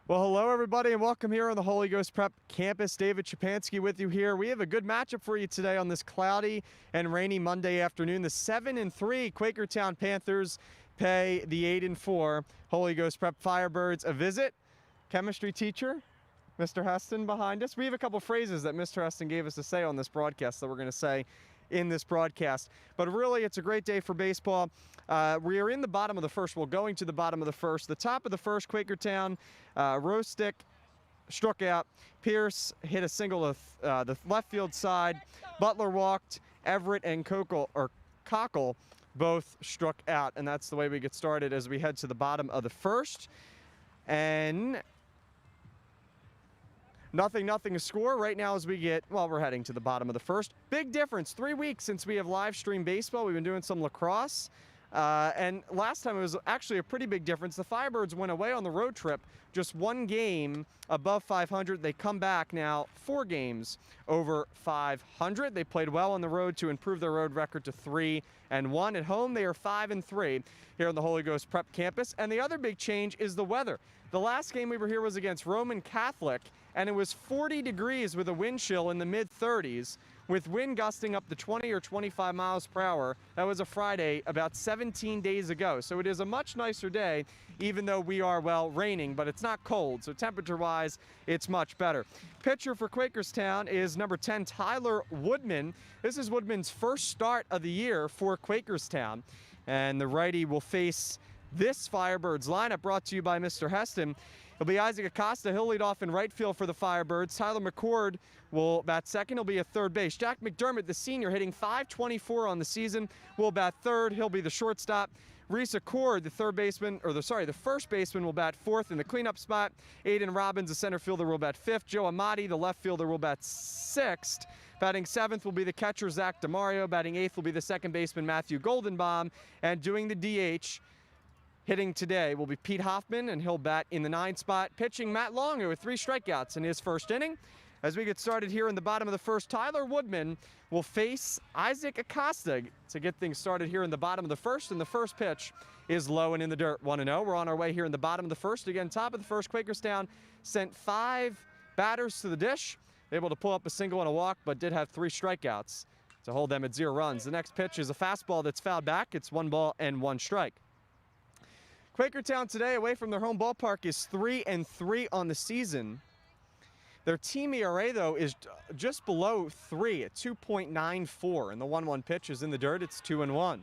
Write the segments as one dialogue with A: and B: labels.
A: Well, hello, everybody, and welcome here on the HolyGhostPrep campus. David Shapansky with you here. We have a good matchup for you today on this cloudy and rainy Monday afternoon. The 7-3 Quakertown Panthers pay the 8-4 HolyGhostPrep Firebirds a visit. Chemistry teacher, Mr. Heston, behind us. We have a couple phrases that Mr. Heston gave us to say on this broadcast that we're going to say in this broadcast. But really, it's a great day for baseball. We are in the bottom of the first. We're going to the bottom of the first. The top of the first, Quakertown, Rostick struck out. Pierce hit a single to the left field side. Butler walked. Everett and Cockle both struck out. And that's the way we get started as we head to the bottom of the first. And nothing to score right now as we get, well, we're heading to the bottom of the first. Big difference, 3 weeks since we have live stream baseball. We've been doing some lacrosse. And last time it was actually a pretty big difference. The Firebirds went away on the road trip, just 1 game above 500. They come back now 4 games over 500. They played well on the road to improve their road record to 3-1. At home, they are 5-3 here on the HolyGhostPrep campus. And the other big change is the weather. The last game we were here was against Roman Catholic, and it was 40 degrees with a wind chill in the mid-30s, with wind gusting up to 20 or 25 miles per hour. That was a Friday about 17 days ago. So it is a much nicer day, even though we are, well, raining, but it's not cold. So temperature-wise, it's much better. Pitcher for Quakertown is number 10, Tyler Woodman. This is Woodman's first start of the year for Quakertown. And the righty will face this Firebirds lineup, brought to you by Mr. Heston. It'll be Isaac Acosta. He'll lead off in right field for the Firebirds. Tyler McCord will bat second. He'll be at third base. Jack McDermott, the senior, hitting .524 on the season, will bat third. He'll be the shortstop. Reese Accord, the the first baseman, will bat fourth in the cleanup spot. Aiden Robbins, the center fielder, will bat fifth. Joe Amati, the left fielder, will bat sixth. Batting seventh will be the catcher, Zach DeMario. Batting eighth will be the second baseman, Matthew Goldenbaum. And doing the DH, hitting today, will be Pete Hoffman, and he'll bat in the 9th spot. Pitching, Matt Longer with 3 strikeouts in his first inning. As we get started here in the bottom of the first, Tyler Woodman will face Isaac Acosta to get things started here in the bottom of the first. And the first pitch is low and in the dirt, 1-0. We're on our way here in the bottom of the first. Again, top of the first, Quakertown sent 5 batters to the dish, able to pull up a single and a walk, but did have 3 strikeouts to hold them at 0 runs. The next pitch is a fastball that's fouled back. It's 1 ball and 1 strike. Quakertown today, away from their home ballpark, is 3-3 on the season. Their team ERA, though, is just below 3 at 2.94, and the 1-1 pitch is in the dirt. It's 2-1.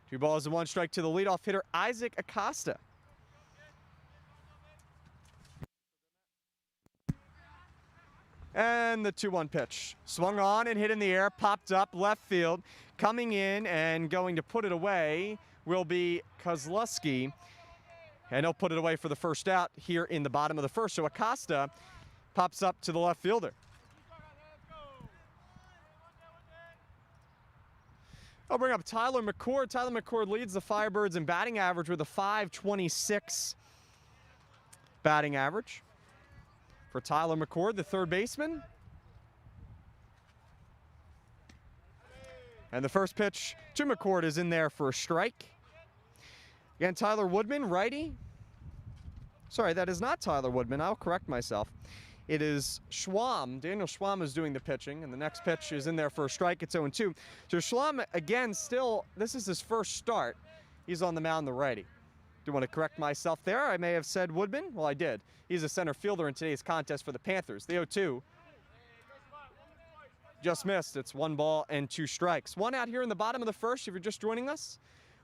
A: 2 balls and 1 strike to the leadoff hitter, Isaac Acosta. And the 2-1 pitch. Swung on and hit in the air, popped up left field. Coming in and going to put it away will be Kozlowski. And he'll put it away for the first out here in the bottom of the first. So Acosta pops up to the left fielder. I'll bring up Tyler McCord. Tyler McCord leads the Firebirds in batting average with a .526 batting average. For Tyler McCord, the third baseman. And the first pitch to McCord is in there for a strike. Again, Tyler Woodman, righty. Sorry, that is not Tyler Woodman. I'll correct myself. It is Schwam. Daniel Schwam is doing the pitching, and the next pitch is in there for a strike. It's 0-2. So Schwam, again, still, this is his first start. He's on the mound, the righty. Do want to correct myself there? I may have said Woodman. Well, I did. He's a center fielder in today's contest for the Panthers. The 0-2 just missed. It's 1 ball and 2 strikes. 1 out here in the bottom of the first if you're just joining us.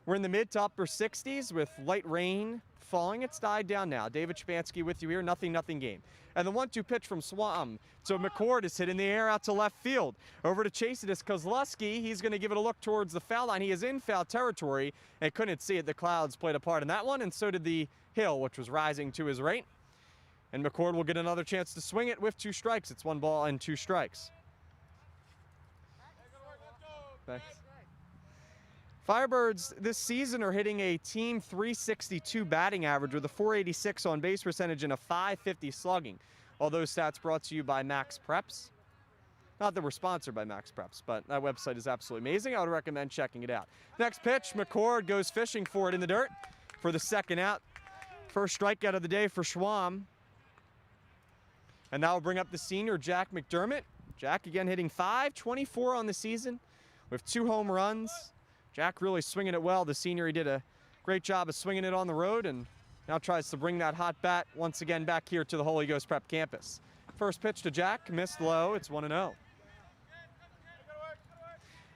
A: We're in the mid to upper 60s with light rain falling. It's died down now. David Shapansky with you here. 0-0 game. And the 1-2 pitch from Swam. So McCord is hit in the air out to left field. Over to chase it is Kozlowski. He's going to give it a look towards the foul line. He is in foul territory and couldn't see it. The clouds played a part in that one, and so did the hill, which was rising to his right. And McCord will get another chance to swing it with 2 strikes. It's 1 ball and 2 strikes. Thanks. Firebirds this season are hitting a team .362 batting average with a .486 on base percentage and a .550 slugging. All those stats brought to you by Max Preps. Not that we're sponsored by Max Preps, but that website is absolutely amazing. I would recommend checking it out. Next pitch, McCord goes fishing for it in the dirt. for the second out. First strikeout of the day for Schwam. And that will bring up the senior, Jack McDermott. Jack again hitting .524 on the season with 2 home runs. Jack really swinging it well. The senior, he did a great job of swinging it on the road and now tries to bring that hot bat once again back here to the Holy Ghost Prep campus. First pitch to Jack, missed low. It's 1-0.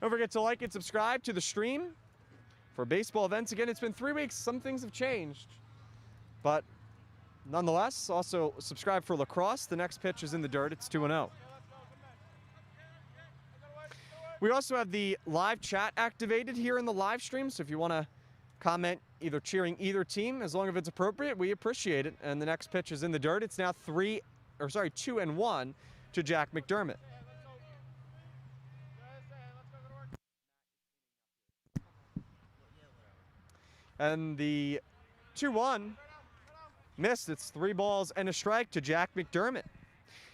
A: Don't forget to like and subscribe to the stream for baseball events. Again, it's been 3 weeks. Some things have changed, but nonetheless, also subscribe for lacrosse. The next pitch is in the dirt. It's 2-0. We also have the live chat activated here in the live stream, so if you want to comment either cheering either team, as long as it's appropriate, we appreciate it. And the next pitch is in the dirt. It's now 2-1 to Jack McDermott. And the 2-1 missed. It's 3 balls and a strike to Jack McDermott.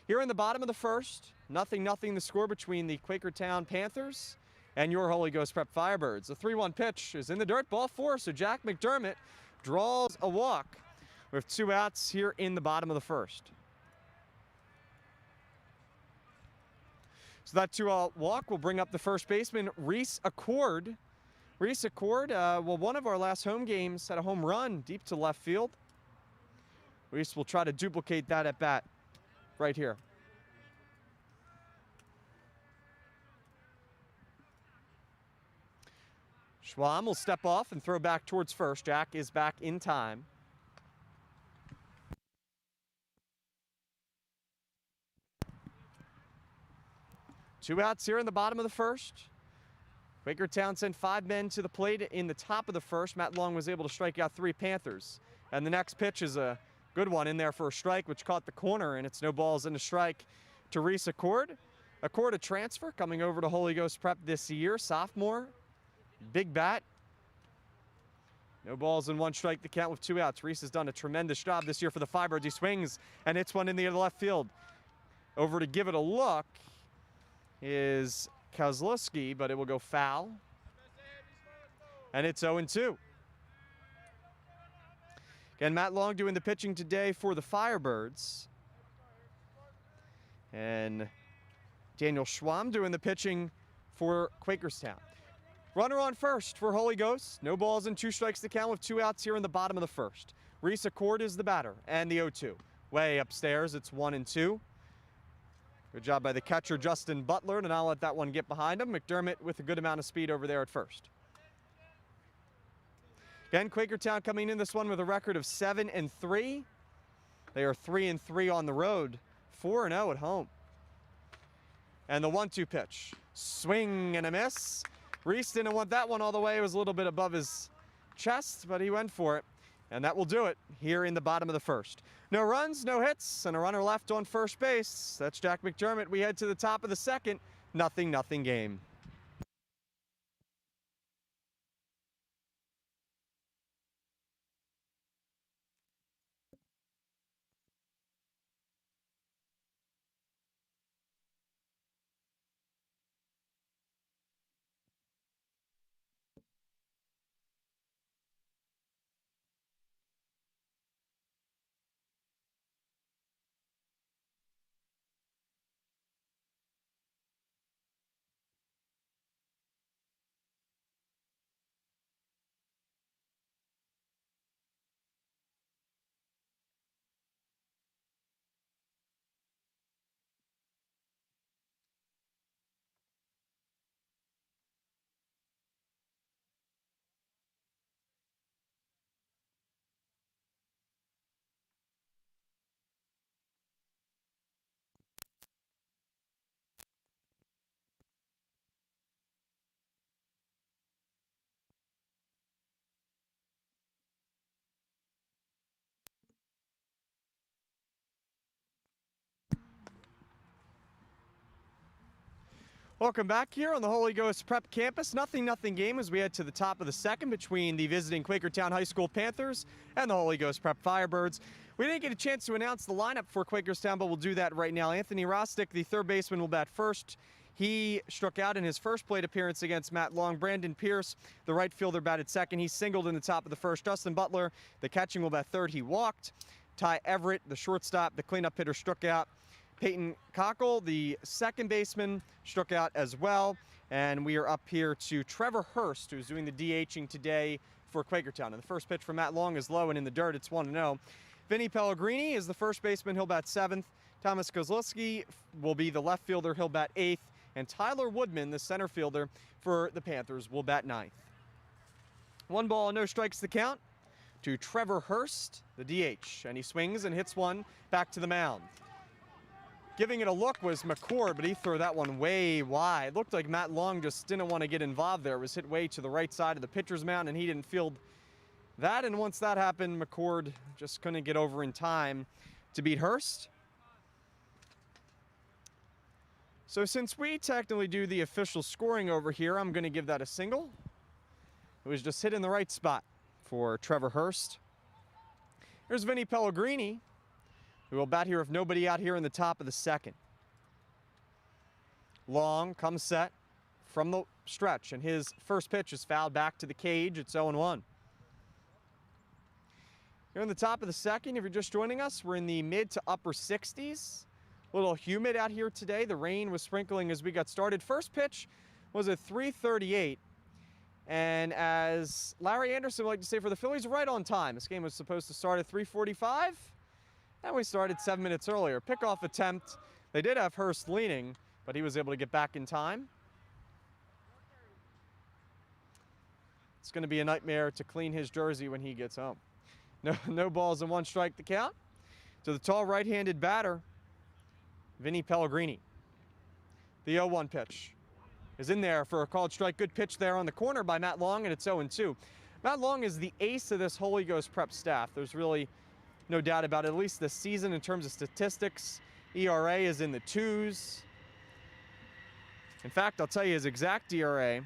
A: Here in the bottom of the first, 0-0 the score between the Quakertown Panthers and your Holy Ghost Prep Firebirds. The 3-1 pitch is in the dirt, ball 4, so Jack McDermott draws a walk with 2 outs here in the bottom of the first. So that 2-out walk will bring up the first baseman, Reese Accord. Reese Accord, well, one of our last home games had a home run deep to left field. Reese will try to duplicate that at bat right here. Schwam will step off and throw back towards first. Jack is back in time. Two outs here in the bottom of the first. Quakertown sent 5 men to the plate in the top of the first. Matt Long was able to strike out 3 Panthers. And the next pitch is a good one in there for a strike, which caught the corner, and it's no balls and a strike to Reese Accord. Accord, a transfer coming over to Holy Ghost Prep this year, sophomore. Big bat. No balls and 1 strike, the count with 2 outs. Reese has done a tremendous job this year for the Firebirds. He swings and hits one in the left field. Over to give it a look is Kozlowski, but it will go foul. And it's 0-2. Again, Matt Long doing the pitching today for the Firebirds. And Daniel Schwam doing the pitching for Quakertown. Runner on first for Holy Ghost. No balls and 2 strikes to count with 2 outs here in the bottom of the first. Reese Accord is the batter and the 0-2. Way upstairs, it's 1-2. Good job by the catcher, Justin Butler, to not let that one get behind him. McDermott with a good amount of speed over there at first. Again, Quakertown coming in this one with a record of 7-3. They are 3-3 on the road, 4-0 at home. And the 1-2 pitch. Swing and a miss. Reese didn't want that one all the way. It was a little bit above his chest, but he went for it. And that will do it here in the bottom of the first. No runs, no hits, and a runner left on first base. That's Jack McDermott. We head to the top of the second. 0-0 game. Welcome back here on the Holy Ghost Prep campus. 0-0 game as we head to the top of the second between the visiting Quakertown High School Panthers and the Holy Ghost Prep Firebirds. We didn't get a chance to announce the lineup for Quakertown, but we'll do that right now. Anthony Rostick, the third baseman, will bat first. He struck out in his first plate appearance against Matt Long. Brandon Pierce, the right fielder, batted second. He singled in the top of the first. Justin Butler, the catching will bat third. He walked. Ty Everett, the shortstop, the cleanup hitter, struck out. Peyton Cockle, the second baseman, struck out as well. And we are up here to Trevor Hurst, who's doing the DHing today for Quakertown. And the first pitch from Matt Long is low and in the dirt. It's 1-0. Vinny Pellegrini is the first baseman. He'll bat seventh. Thomas Kozlowski will be the left fielder. He'll bat eighth. And Tyler Woodman, the center fielder for the Panthers, will bat ninth. 1 ball, no strikes the count to Trevor Hurst, the DH. And he swings and hits one back to the mound. Giving it a look was McCord, but he threw that one way wide. Looked like Matt Long just didn't want to get involved there. It was hit way to the right side of the pitcher's mound, and he didn't field that. And once that happened, McCord just couldn't get over in time to beat Hurst. So since we technically do the official scoring over here, I'm going to give that a single. It was just hit in the right spot for Trevor Hurst. Here's Vinny Pellegrini, who will bat here if nobody out here in the top of the second. Long comes set from the stretch, and his first pitch is fouled back to the cage. It's 0-1. Here in the top of the second, if you're just joining us, we're in the mid to upper 60s. A little humid out here today. The rain was sprinkling as we got started. First pitch was at 3:38. And as Larry Anderson would like to say for the Phillies, right on time. This game was supposed to start at 3:45. And we started 7 minutes earlier. Pickoff attempt. They did have Hurst leaning, but he was able to get back in time. It's going to be a nightmare to clean his jersey when he gets home. No balls and 1 strike to count. To the tall right-handed batter, Vinny Pellegrini. The 0-1 pitch is in there for a called strike. Good pitch there on the corner by Matt Long, and it's 0-2. Matt Long is the ace of this HolyGhostPrep staff. There's really no doubt about it, at least this season in terms of statistics. ERA is in the 2s. In fact, I'll tell you his exact ERA.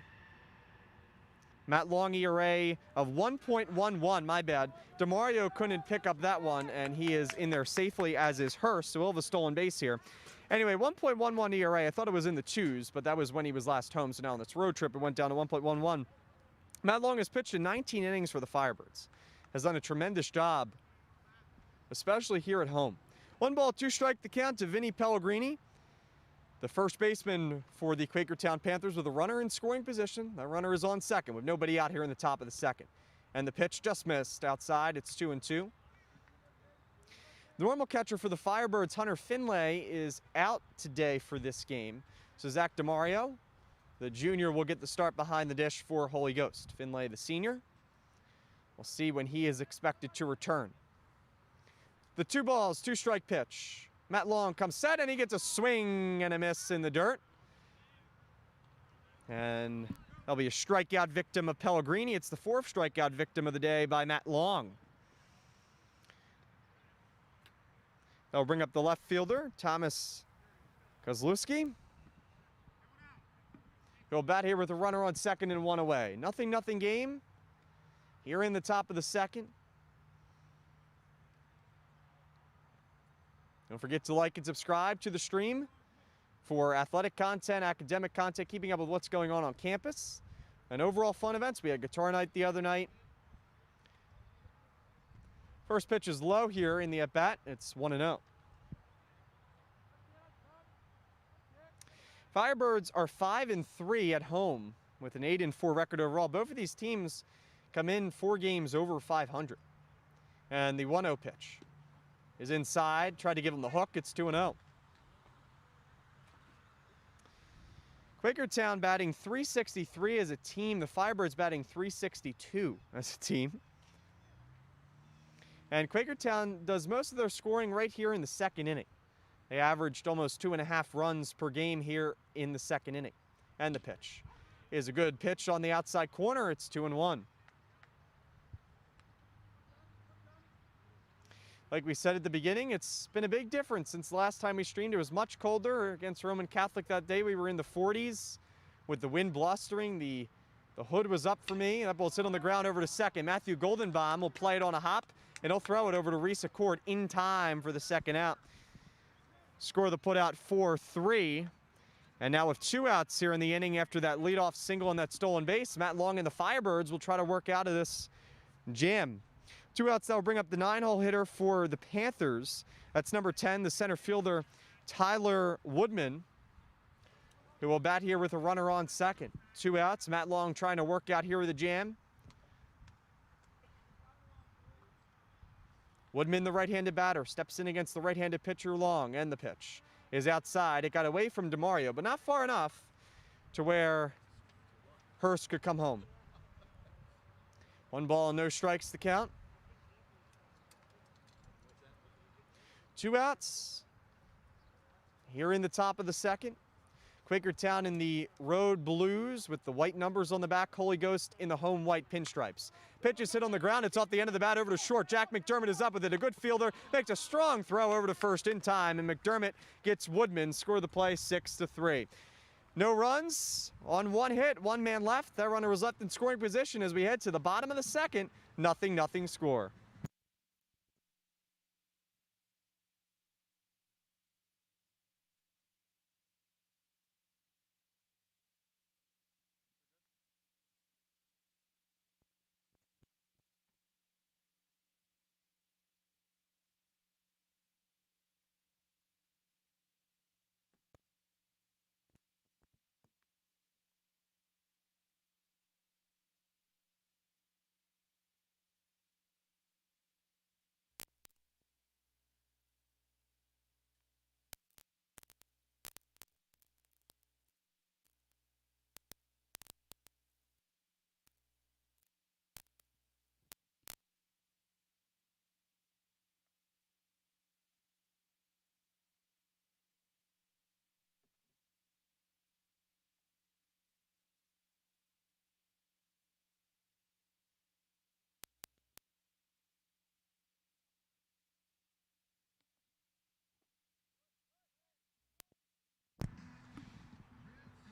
A: Matt Long ERA of 1.11, my bad. DeMario couldn't pick up that one, and he is in there safely, as is Hurst, so we'll have a stolen base here. Anyway, 1.11 ERA, I thought it was in the 2s, but that was when he was last home, so now on this road trip it went down to 1.11. Matt Long has pitched in 19 innings for the Firebirds. Has done a tremendous job, especially here at home. 1 ball, 2 strike the count to Vinny Pellegrini, the first baseman for the Quakertown Panthers, with a runner in scoring position. That runner is on second with nobody out here in the top of the second. And the pitch just missed outside. It's 2-2. The normal catcher for the Firebirds, Hunter Finlay, is out today for this game. So Zach DeMario, the junior, will get the start behind the dish for Holy Ghost. Finlay, the senior, we'll see when he is expected to return. The 2 balls, 2 strike pitch. Matt Long comes set, and he gets a swing and a miss in the dirt. And that'll be a strikeout victim of Pellegrini. It's the 4th strikeout victim of the day by Matt Long. That'll bring up the left fielder, Thomas Kozlowski. He'll bat here with a runner on second and 1 away. 0-0 game here in the top of the second. Don't forget to like and subscribe to the stream for athletic content, academic content, keeping up with what's going on campus, and overall fun events. We had guitar night the other night. First pitch is low here in the at-bat. It's 1-0. Firebirds are 5-3 at home with an 8-4 record overall. Both of these teams come in 4 games over 500. And the 1-0 pitch is inside. Tried to give him the hook. It's 2-0. Quakertown batting .363 as a team. The Firebirds batting .362 as a team. And Quakertown does most of their scoring right here in the second inning. They averaged almost 2.5 runs per game here in the second inning. And the pitch is a good pitch on the outside corner. It's 2-1. Like we said at the beginning, it's been a big difference since the last time we streamed. It was much colder against Roman Catholic that day. We were in the 40s with the wind blustering. The hood was up for me. That ball's hit on the ground over to second. Matthew Goldenbaum will play it on a hop, and he'll throw it over to Reese Accord in time for the second out. Score the putout 4-3. And now with 2 outs here in the inning after that leadoff single and that stolen base, Matt Long and the Firebirds will try to work out of this jam. 2 outs, that will bring up the 9-hole hitter for the Panthers. That's number 10, the center fielder, Tyler Woodman, who will bat here with a runner on second. 2 outs, Matt Long trying to work out here with a jam. Woodman, the right-handed batter, steps in against the right-handed pitcher Long, and the pitch is outside. It got away from DeMario, but not far enough to where Hurst could come home. 1 ball and no strikes to count. 2 outs here in the top of the second. Quakertown in the road blues with the white numbers on the back. Holy Ghost in the home white pinstripes. Pitch is hit on the ground. It's off the end of the bat over to short. Jack McDermott is up with it. A good fielder makes a strong throw over to first in time, and McDermott gets Woodman. Score the play 6-3. No runs on 1 hit, 1 man left. That runner was left in scoring position as we head to the bottom of the second. 0-0 score.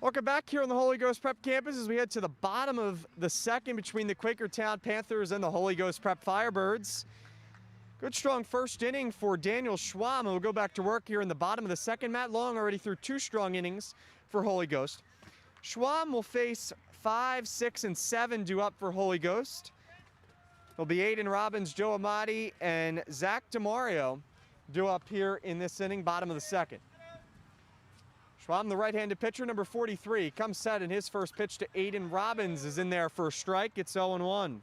A: Welcome back here on the Holy Ghost Prep campus as we head to the bottom of the second between the Quakertown Panthers and the Holy Ghost Prep Firebirds. Good strong first inning for Daniel Schwam, who will go back to work here in the bottom of the second. Matt Long already threw 2 strong innings for Holy Ghost. Schwam will face 5, 6, and 7 due up for Holy Ghost. It'll be Aiden Robbins, Joe Amati, and Zach DeMario due up here in this inning, bottom of the second. Schwam, the right-handed pitcher, number 43, comes set, and his first pitch to Aiden Robbins is in there for a strike. It's 0-1.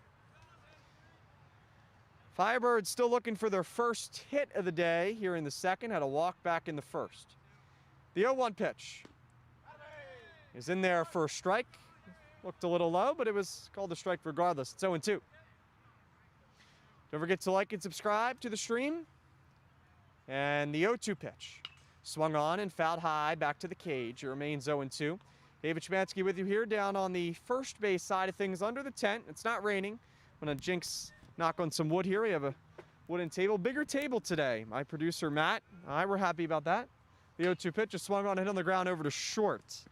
A: Firebirds still looking for their first hit of the day here in the second. Had a walk back in the first. The 0-1 pitch is in there for a strike. Looked a little low, but it was called a strike regardless. It's 0-2. Don't forget to like and subscribe to the stream. And the 0-2 pitch. Swung on and fouled high back to the cage. It remains 0-2. David Schmansky with you here down on the first base side of things under the tent. It's not raining. I'm going to knock on some wood here. We have a wooden table. Bigger table today. My producer, Matt, and I were happy about that. The 0-2 pitch is swung on, hit on the ground over to short.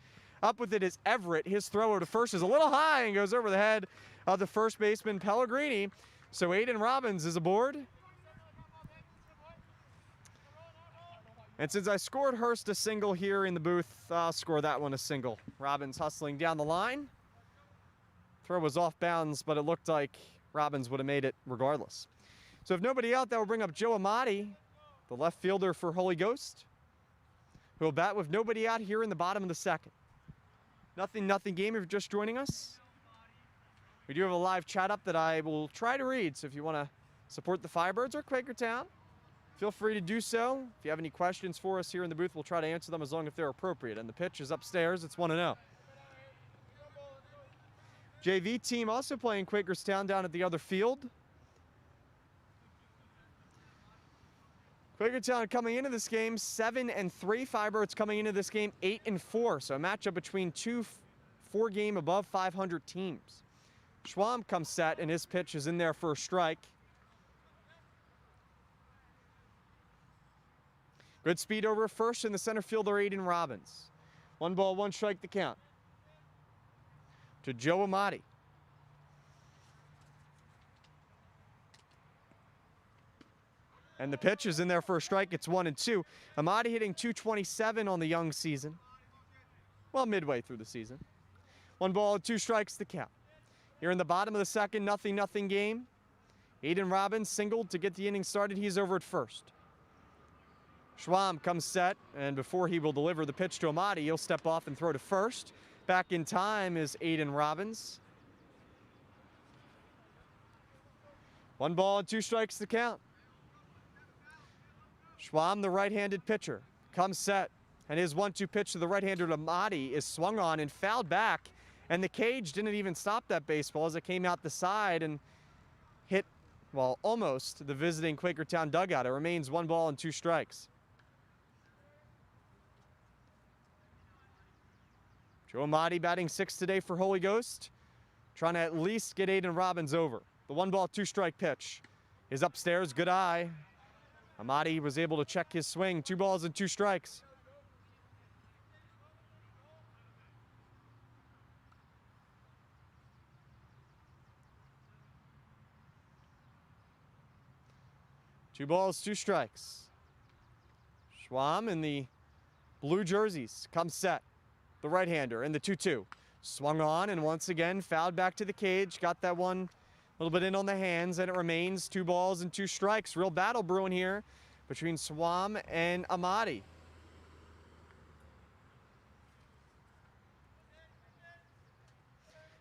A: Up with it is Everett. His throw over to first is a little high and goes over the head of the first baseman, Pellegrini. So Aiden Robbins is aboard. And since I scored Hurst a single here in the booth, I'll score that one a single. Robbins hustling down the line. Throw was off bounds, but it looked like Robbins would have made it regardless. So if nobody out, that will bring up Joe Amati, the left fielder for Holy Ghost, who will bat with nobody out here in the bottom of the second. 0-0 game if you're just joining us. We do have a live chat up that I will try to read, so if you want to support the Firebirds or Quakertown, feel free to do so. If you have any questions for us here in the booth, we'll try to answer them as long as they're appropriate. And the pitch is upstairs. It's 1-0. JV team also playing Quakertown down at the other field. Quakertown coming into this game 7-3. Firebirds coming into this game 8-4. So a matchup between 2 4-game above 500 teams. Schwam comes set, and his pitch is in there for a strike. Good speed over first, and the center fielder, Aiden Robbins. 1 ball, 1 strike the count. To Joe Amati. And the pitch is in there for a strike. It's 1-2. Amati hitting .227 on the young season. well, midway through the season. 1 ball, 2 strikes to count. Here in the bottom of the second, 0-0 game. Aiden Robbins singled to get the inning started. He's over at first. Schwam comes set, and before he will deliver the pitch to Amati, he'll step off and throw to first. Back in time is Aiden Robbins. 1 ball and 2 strikes to count. Schwam, the right-handed pitcher, comes set, and his 1-2 pitch to the right-hander Amati is swung on and fouled back, and the cage didn't even stop that baseball as it came out the side and hit, well, almost the visiting Quakertown dugout. It remains 1 ball and 2 strikes. Joe Amati batting 6th today for Holy Ghost, trying to at least get Aiden Robbins over. The 1 ball, 2 strike pitch is upstairs, good eye. Amati was able to check his swing. 2 balls and 2 strikes. Two balls, 2 strikes. Schwam in the blue jerseys comes set. The right-hander in the 2-2. Swung on and once again fouled back to the cage. Got that one a little bit in on the hands, and it remains 2 balls and 2 strikes. Real battle brewing here between Schwam and Amati.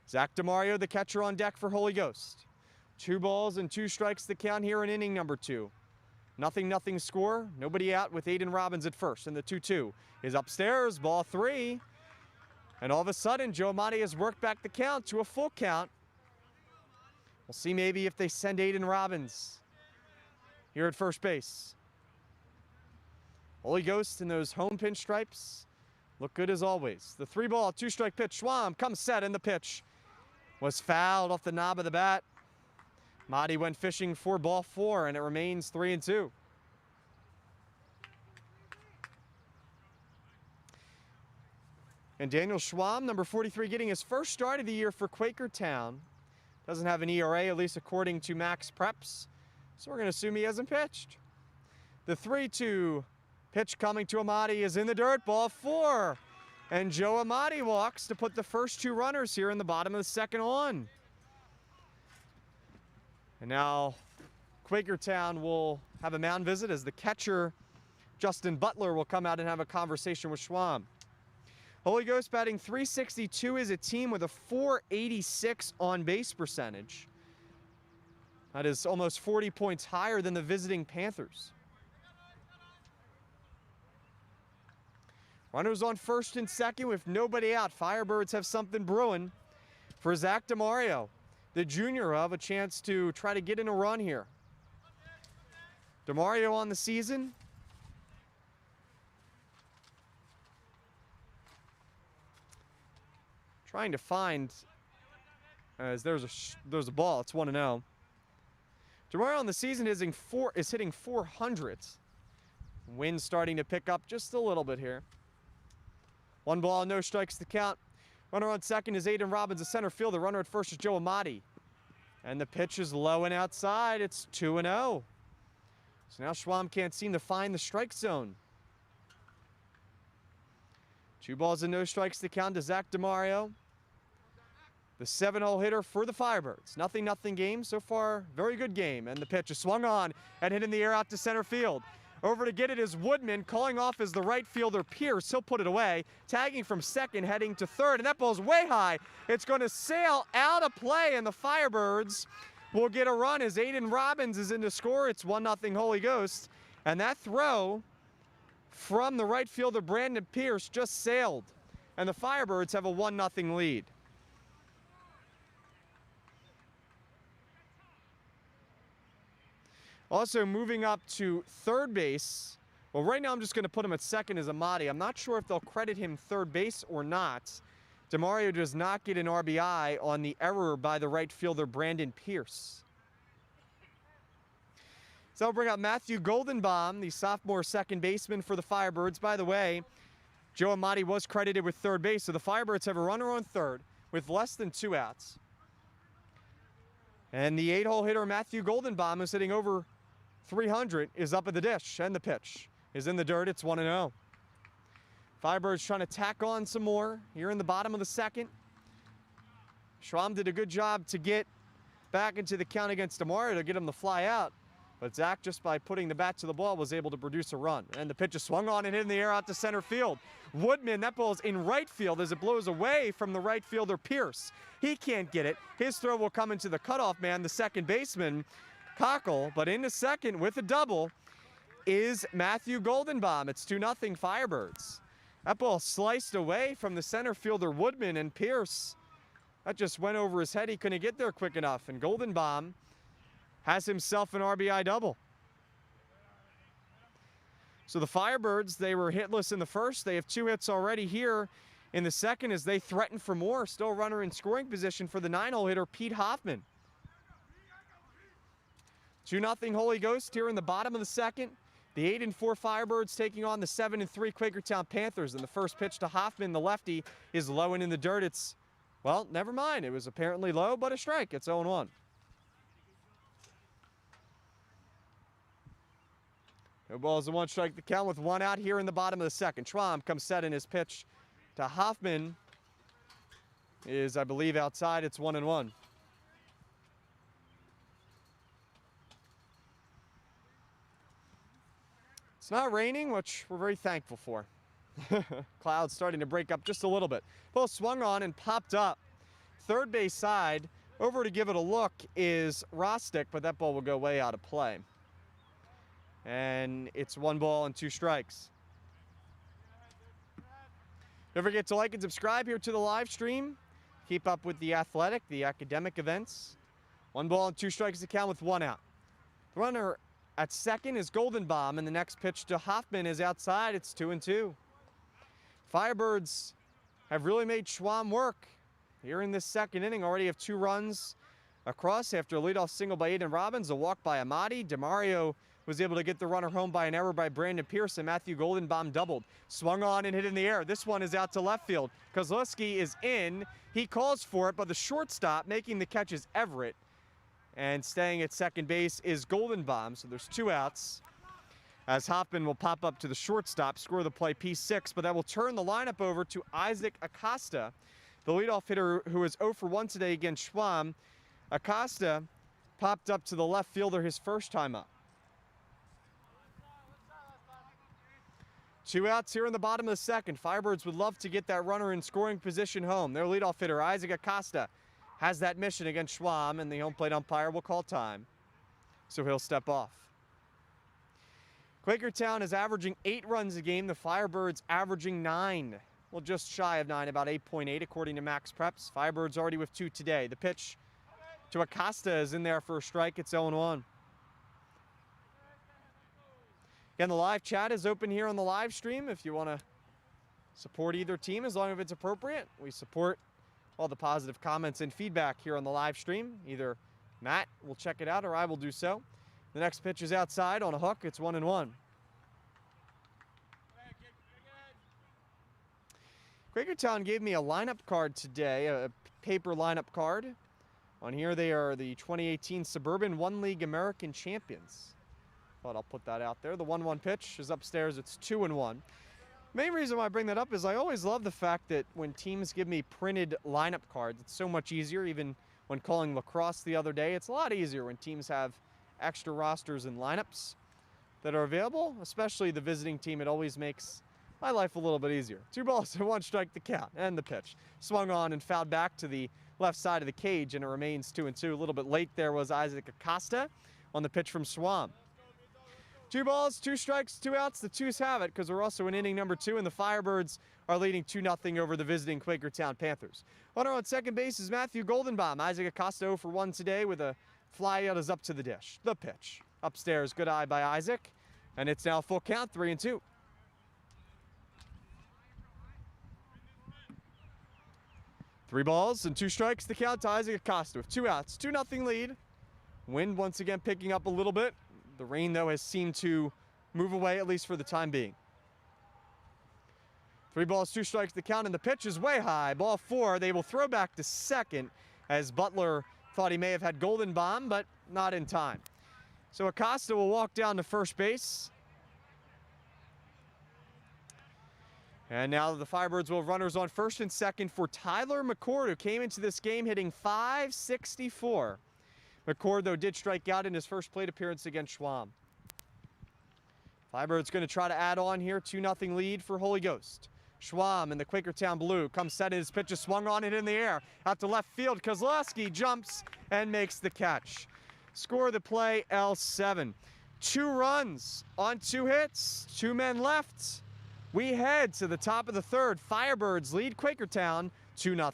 A: Zach DeMario, the catcher, on deck for Holy Ghost. 2 balls and 2 strikes to count here in inning number 2. 0-0 score. Nobody out with Aiden Robbins at first. And the 2-2 is upstairs. Ball 3. And all of a sudden, Joe Amati has worked back the count to a full count. We'll see maybe if they send Aiden Robbins here at first base. Holy Ghost in those home pinstripes look good as always. The 3 ball, 2 strike pitch. Schwam comes set, and the pitch was fouled off the knob of the bat. Amati went fishing for ball 4, and it remains 3-2. And Daniel Schwam, number 43, getting his first start of the year for Quakertown. Doesn't have an ERA, at least according to Max Preps, so we're going to assume he hasn't pitched. The 3-2 pitch coming to Amati is in the dirt, ball 4. And Joe Amati walks to put the first 2 runners here in the bottom of the second on. And now Quakertown will have a mound visit as the catcher, Justin Butler, will come out and have a conversation with Schwam. Holy Ghost batting .362 is a team with a .486 on-base percentage. That is almost 40 points higher than the visiting Panthers. Runners on first and second with nobody out. Firebirds have something brewing for Zach DeMario. The junior will have a chance to try to get in a run here. DeMario on the season. Trying to find, as there's a ball, it's 1-0. DeMario on the season is hitting 400. Wind starting to pick up just a little bit here. 1 ball, no strikes to count. Runner on second is Aiden Robbins, the center fielder. Runner at first is Joe Amati. And the pitch is low and outside. It's 2-0. So now Schwam can't seem to find the strike zone. 2 balls and no strikes to count to Zach DeMario. The 7-hole hitter for the Firebirds. 0-0 game. So far, very good game. And the pitch is swung on and hit in the air out to center field. Over to get it is Woodman. Calling off is the right fielder, Pierce. He'll put it away. Tagging from second, heading to third. And that ball's way high. It's going to sail out of play, and the Firebirds will get a run as Aiden Robbins is in to score. It's 1-0 Holy Ghost. And that throw from the right fielder, Brandon Pierce, just sailed. And the Firebirds have a 1-0 lead. Also moving up to third base. Well, right now I'm just going to put him at second as Amati. I'm not sure if they'll credit him third base or not. DeMario does not get an RBI on the error by the right fielder, Brandon Pierce. So I'll bring up Matthew Goldenbaum, the sophomore second baseman for the Firebirds. By the way, Joe Amati was credited with third base, so the Firebirds have a runner on third with less than 2 outs. And the 8-hole hitter, Matthew Goldenbaum, who's hitting over 300, is up at the dish, and the pitch is in the dirt. It's 1-0. Firebirds trying to tack on some more here in the bottom of the second. Schwamm did a good job to get back into the count against Demario to get him to fly out. But Zach, just by putting the bat to the ball, was able to produce a run. And the pitch is swung on and hit in the air out to center field. Woodman, that ball's in right field as it blows away from the right fielder, Pierce. He can't get it. His throw will come into the cutoff man, the second baseman, Cockle. But in the second, with a double, is Matthew Goldenbaum. It's 2-0 Firebirds. That ball sliced away from the center fielder, Woodman, and Pierce. That just went over his head. He couldn't get there quick enough. And Goldenbaum has himself an RBI double. So the Firebirds, they were hitless in the first. They have 2 hits already here in the second as they threaten for more. Still a runner in scoring position for the 9-hole hitter, Pete Hoffman. 2-0 Holy Ghost here in the bottom of the second. The 8-4 Firebirds taking on the 7-3 Quakertown Panthers. And the first pitch to Hoffman, the lefty, is low and in the dirt. It's, well, never mind. It was apparently low, but a strike. It's 0-1. No balls and 1 strike to count with 1 out here in the bottom of the second. Schwamm comes set in his pitch to Hoffman. Is, I believe, outside. It's 1-1. It's not raining, which we're very thankful for. Clouds starting to break up just a little bit. Ball swung on and popped up. Third base side. Over to give it a look is Rostick, but that ball will go way out of play. And it's 1 ball and 2 strikes. Don't forget to like and subscribe here to the live stream. Keep up with the athletic, the academic events. 1 ball and 2 strikes to count with 1 out. The runner at second is Goldenbaum, and the next pitch to Hoffman is outside. It's 2-2. Firebirds have really made Schwamm work here in this second inning. Already have 2 runs across after a leadoff single by Aiden Robbins, a walk by Amati. Demario was able to get the runner home by an error by Brandon Pierce, and Matthew Goldenbaum doubled. Swung on and hit in the air. This one is out to left field. Kozlowski is in. He calls for it, but the shortstop making the catch is Everett. And staying at second base is Goldenbaum. So there's 2 outs. As Hoffman will pop up to the shortstop, score the play P6, but that will turn the lineup over to Isaac Acosta, the leadoff hitter who is 0 for 1 today against Schwamm. Acosta popped up to the left fielder his first time up. 2 outs here in the bottom of the second. Firebirds would love to get that runner in scoring position home. Their leadoff hitter, Isaac Acosta, has that mission against Schwamm, and the home plate umpire will call time. So he'll step off. Quakertown is averaging 8 runs a game. The Firebirds averaging 9. Well, just shy of 9, about 8.8 according to Max Preps. Firebirds already with 2 today. The pitch to Acosta is in there for a strike. It's 0-1. Again, the live chat is open here on the live stream if you want to support either team, as long as it's appropriate. We support all the positive comments and feedback here on the live stream. Either Matt will check it out or I will do so. The next pitch is outside on a hook. It's 1-1. Quakertown gave me a lineup card today, a paper lineup card. On here they are the 2018 Suburban 1 League American Champions. Thought I'll put that out there. The 1-1 pitch is upstairs. It's 2-1. Main reason why I bring that up is I always love the fact that when teams give me printed lineup cards, it's so much easier. Even when calling lacrosse the other day, it's a lot easier when teams have extra rosters and lineups that are available, especially the visiting team. It always makes my life a little bit easier. 2 balls and 1 strike to count, and the pitch. Swung on and fouled back to the left side of the cage, and it remains 2-2. A little bit late there was Isaac Acosta on the pitch from Schwamm. 2 balls, 2 strikes, 2 outs. The Twos have it because we're also in inning number 2, and the Firebirds are leading 2-0 over the visiting Quakertown Panthers. Runner on second base is Matthew Goldenbaum. Isaac Acosta 0 for 1 today with a fly out is up to the dish. The pitch. Upstairs, good eye by Isaac, and it's now full count, 3-2. Three balls and 2 strikes to count to Isaac Acosta with 2 outs. 2-0 lead. Wind once again picking up a little bit. The rain, though, has seemed to move away, at least for the time being. 3 balls, 2 strikes to count, and the pitch is way high. Ball 4. They will throw back to second as Butler thought he may have had Goldenbaum, but not in time. So Acosta will walk down to first base. And now the Firebirds will have runners on first and second for Tyler McCord, who came into this game hitting .564. McCord, though, did strike out in his first plate appearance against Schwam. Firebirds going to try to add on here. 2-0 lead for Holy Ghost. Schwam in the Quakertown blue comes set. His pitch is swung on it in the air. Out to left field. Kozlowski jumps and makes the catch. Score of the play, L7. 2 runs on 2 hits. 2 men left. We head to the top of the third. Firebirds lead Quakertown 2-0.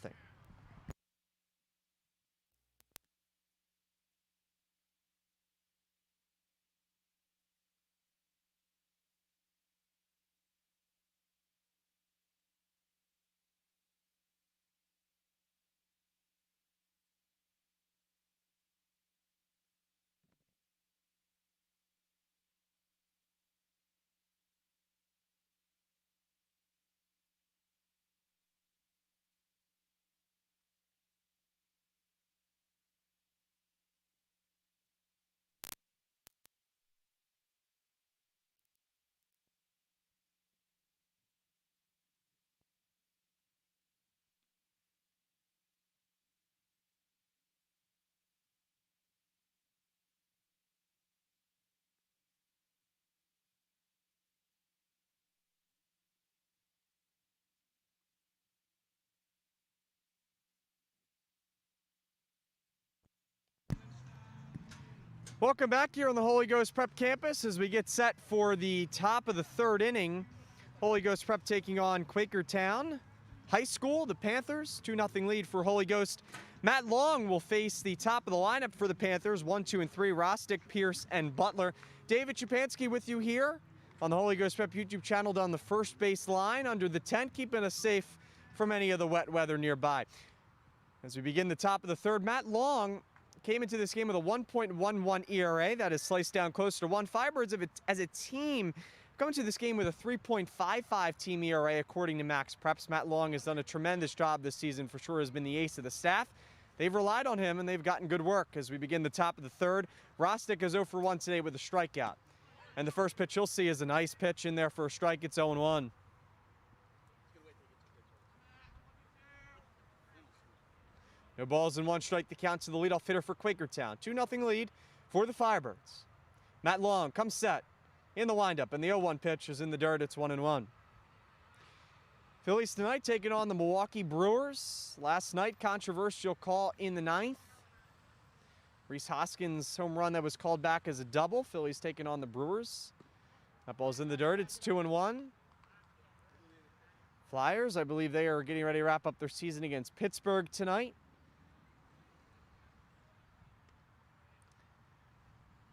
A: Welcome back here on the Holy Ghost Prep campus as we get set for the top of the third inning. Holy Ghost Prep taking on Quakertown High School, the Panthers. 2-0 lead for Holy Ghost. Matt Long will face the top of the lineup for the Panthers. 1, 2, and 3, Rostick, Pierce, and Butler. David Chupansky with you here on the Holy Ghost Prep YouTube channel down the first base line under the tent, keeping us safe from any of the wet weather nearby. As we begin the top of the third, Matt Long came into this game with a 1.11 ERA. That is sliced down closer to 1. Firebirds as a team come into this game with a 3.55 team ERA according to Max Preps. Matt Long has done a tremendous job this season, for sure has been the ace of the staff. They've relied on him and they've gotten good work as we begin the top of the third. Rostick is 0 for 1 today with a strikeout. And the first pitch you'll see is a nice pitch in there for a strike. It's 0-1. No balls and 1 strike, the count to the leadoff hitter for Quakertown. 2-0 lead for the Firebirds. Matt Long comes set in the windup, and the 0-1 pitch is in the dirt. It's 1-1. Phillies tonight taking on the Milwaukee Brewers. Last night, controversial call in the 9th. Reese Hoskins' home run that was called back as a double. Phillies taking on the Brewers. That ball's in the dirt. It's 2-1. Flyers, I believe they are getting ready to wrap up their season against Pittsburgh tonight.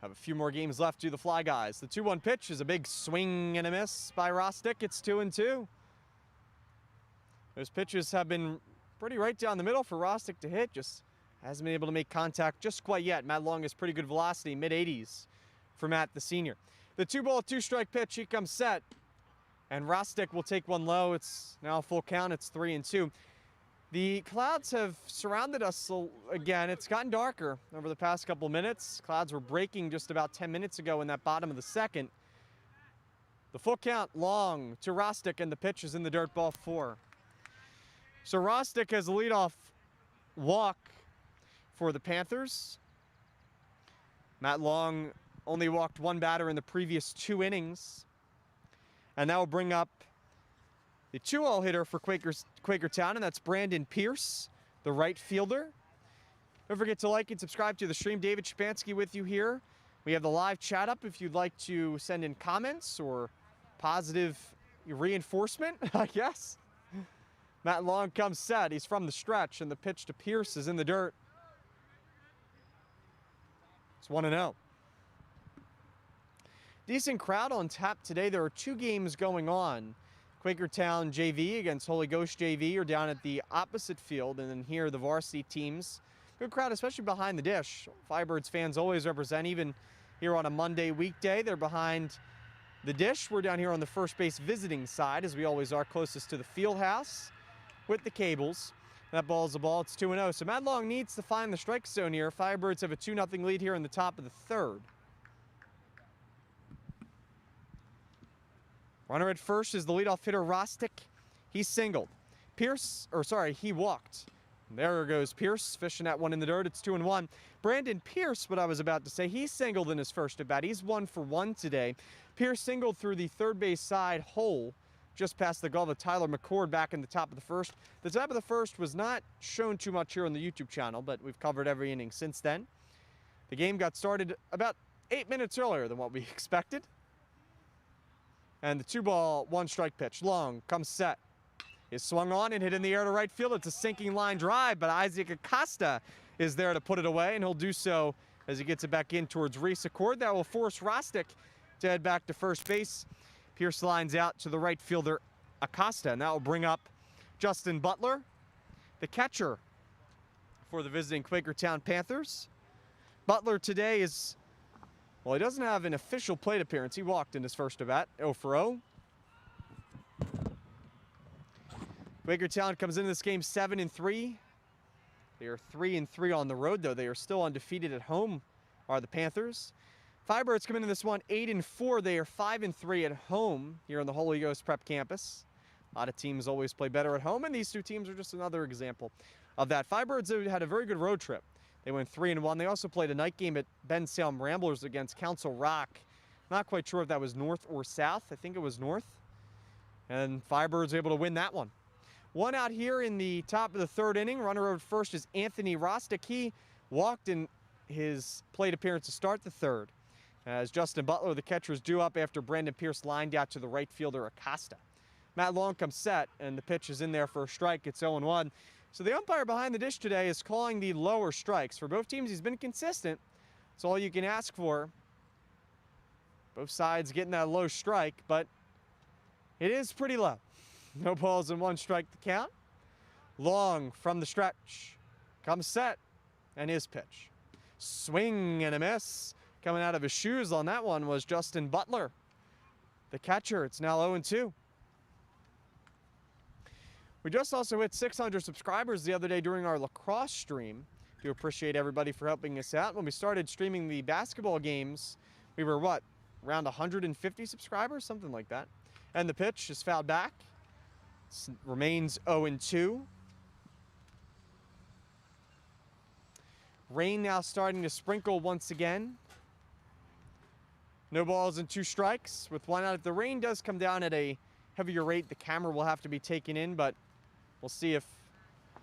A: Have a few more games left to the Fly Guys. The 2-1 pitch is a big swing and a miss by Rostick. It's 2-2. Those pitches have been pretty right down the middle for Rostick to hit. Just hasn't been able to make contact just quite yet. Matt Long has pretty good velocity, mid-80s for Matt the senior. The 2-ball, 2-strike pitch, he comes set. And Rostick will take one low. It's now a full count. It's 3-2. The clouds have surrounded us again. It's gotten darker over the past couple minutes. Clouds were breaking just about 10 minutes ago in that bottom of the second. The full count, Long to Rostick, and the pitch is in the dirt, ball 4. So Rostick has a leadoff walk for the Panthers. Matt Long only walked 1 batter in the previous 2 innings. And that will bring up the 2-0 hitter for Quakertown, and that's Brandon Pierce, the right fielder. Don't forget to like and subscribe to the stream. David Chupansky with you here. We have the live chat up if you'd like to send in comments or positive reinforcement, I guess. Matt Long comes set. He's from the stretch, and the pitch to Pierce is in the dirt. It's 1-0. Decent crowd on tap today. There are 2 games going on. Quakertown JV against Holy Ghost JV are down at the opposite field, and then here the varsity teams. Good crowd, especially behind the dish. Firebirds fans always represent, even here on a Monday weekday. They're behind the dish. We're down here on the first base visiting side, as we always are, closest to the field house with the cables. That ball's the ball. It's 2-0. So Matt Long needs to find the strike zone here. Firebirds have a 2-0 lead here in the top of the third. Runner at first is the leadoff hitter, Rostick. He singled. He walked. There goes Pierce, fishing that one in the dirt. It's 2-1. Brandon Pierce, what I was about to say, he singled in his first at bat. He's 1 for 1 today. Pierce singled through the third base side hole, just past the glove of Tyler McCord back in the top of the first. The top of the first was not shown too much here on the YouTube channel, but we've covered every inning since then. The game got started about 8 minutes earlier than what we expected. And the 2-ball, 1-strike pitch. Long comes set. Is swung on and hit in the air to right field. It's a sinking line drive, but Isaac Acosta is there to put it away, and he'll do so as he gets it back in towards Reese Accord. That will force Rostick to head back to first base. Pierce lines out to the right fielder Acosta, and that will bring up Justin Butler, the catcher for the visiting Quakertown Panthers. Butler today is, well, he doesn't have an official plate appearance. He walked in his first at bat, 0 for 0. Quakertown comes into this game 7-3. They are 3-3 on the road, though. They are still undefeated at home, are the Panthers. Firebirds come into this one 8-4. They are 5-3 at home here on the Holy Ghost Prep campus. A lot of teams always play better at home, and these two teams are just another example of that. Firebirds had a very good road trip. They went 3-1. They also played a night game at Ben Salem Ramblers against Council Rock. Not quite sure if that was north or south. I think it was north. And Firebirds were able to win that one. One out here in the top of the third inning. Runner at first is Anthony Rostick. He walked in his plate appearance to start the third, as Justin Butler, the catcher, is due up after Brandon Pierce lined out to the right fielder Acosta. Matt Long comes set, and the pitch is in there for a strike. It's 0-1. So the umpire behind the dish today is calling the lower strikes. For both teams, he's been consistent. That's all you can ask for. Both sides getting that low strike, but it is pretty low. No balls and 1 strike to count. Long from the stretch. Comes set, and his pitch. Swing and a miss. Coming out of his shoes on that one was Justin Butler, the catcher. It's now 0-2. We just also hit 600 subscribers the other day during our lacrosse stream. Do appreciate everybody for helping us out. When we started streaming the basketball games, we were, what, around 150 subscribers? Something like that. And the pitch is fouled back. Remains 0-2. Rain now starting to sprinkle once again. No balls and 2 strikes with 1 out. If the rain does come down at a heavier rate, the camera will have to be taken in, but we'll see if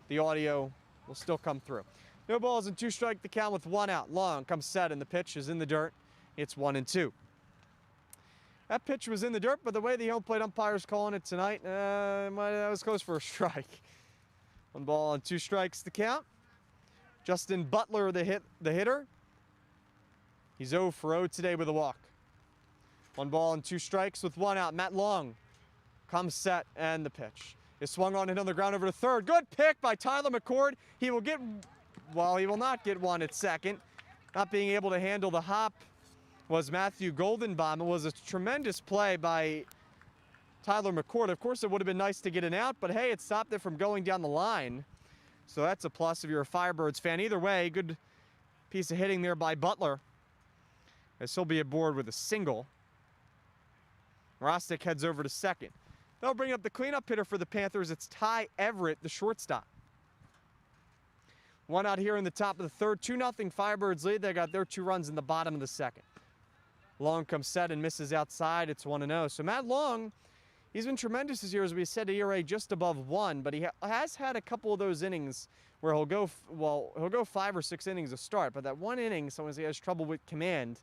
A: the audio will still come through. No balls and 2 strike the count with 1 out. Long comes set, and the pitch is in the dirt. It's 1-2. That pitch was in the dirt, but the way the home plate umpire's calling it tonight, that was close for a strike. 1 ball and 2 strikes to count. Justin Butler, the hitter. He's 0 for 0 today with a walk. 1 ball and 2 strikes with 1 out. Matt Long comes set, and the pitch is swung on and on the ground over to third. Good pick by Tyler McCord. He will not get 1 at second. Not being able to handle the hop was Matthew Goldenbaum. It was a tremendous play by Tyler McCord. Of course, it would have been nice to get an out, but hey, it stopped it from going down the line. So that's a plus if you're a Firebirds fan. Either way, good piece of hitting there by Butler, as he'll be aboard with a single. Rostick heads over to second. They'll bring up the cleanup hitter for the Panthers. It's Ty Everett, the shortstop. 1 out here in the top of the third. 2-0 Firebirds lead. They got their 2 runs in the bottom of the second. Long comes set and misses outside. It's 1-0. So Matt Long, he's been tremendous this year, as we said, ERA just above 1, but he has had a couple of those innings where he'll go 5 or 6 innings to start, but that 1 inning, sometimes he has trouble with command,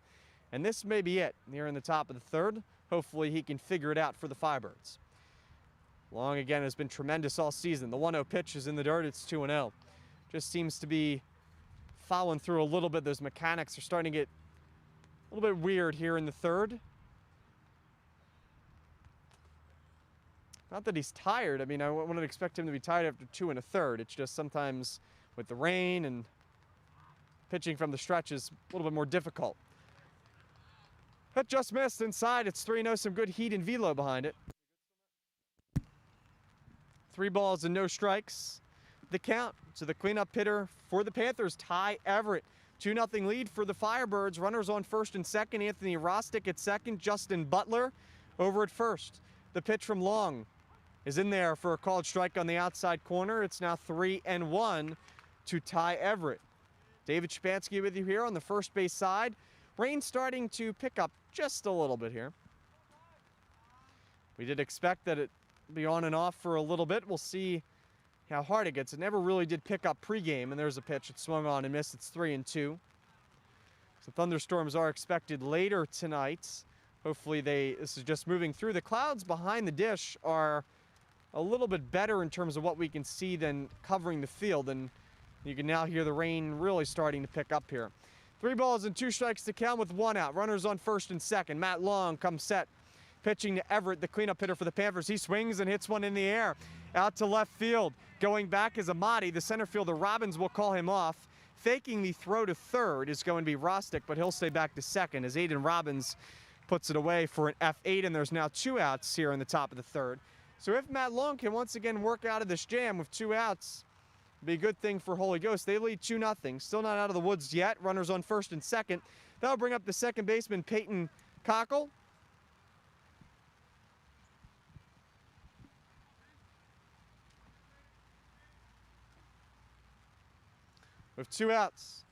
A: and this may be it here in the top of the third. Hopefully he can figure it out for the Firebirds. Long, again, has been tremendous all season. The 1-0 pitch is in the dirt. It's 2-0. Just seems to be following through a little bit. Those mechanics are starting to get a little bit weird here in the third. Not that he's tired. I mean, I wouldn't expect him to be tired after 2 1/3. It's just sometimes with the rain and pitching from the stretch is a little bit more difficult. That just missed inside. It's 3-0. Some good heat and velo behind it. 3 balls and no strikes. The count to the cleanup hitter for the Panthers, Ty Everett. 2-0 lead for the Firebirds. Runners on first and second. Anthony Rostick at second. Justin Butler over at first. The pitch from Long. is in there for a called strike on the outside corner. It's now 3-1 to tie Everett. David Shapansky with you here on the first base side. Rain starting to pick up just a little bit here. We did expect that it would be on and off for a little bit. We'll see how hard it gets. It never really did pick up pregame, and there's a pitch. It swung on and missed. It's 3-2. So thunderstorms are expected later tonight. Hopefully this is just moving through. The clouds behind the dish are a little bit better in terms of what we can see than covering the field, and you can now hear the rain really starting to pick up here. 3 balls and 2 strikes to count with 1 out. Runners on first and second. Matt Long comes set. Pitching to Everett, the cleanup hitter for the Panthers. He swings and hits one in the air. Out to left field. Going back is Amati. The center fielder Robbins will call him off. Faking the throw to third is going to be Rostick, but he'll stay back to second as Aiden Robbins puts it away for an F8, and there's now 2 outs here in the top of the third. So if Matt Long can once again work out of this jam with 2 outs, it'd be a good thing for Holy Ghost. They lead 2-0. Still not out of the woods yet. Runners on first and second. That'll bring up the second baseman, Peyton Cockle. With 2 outs.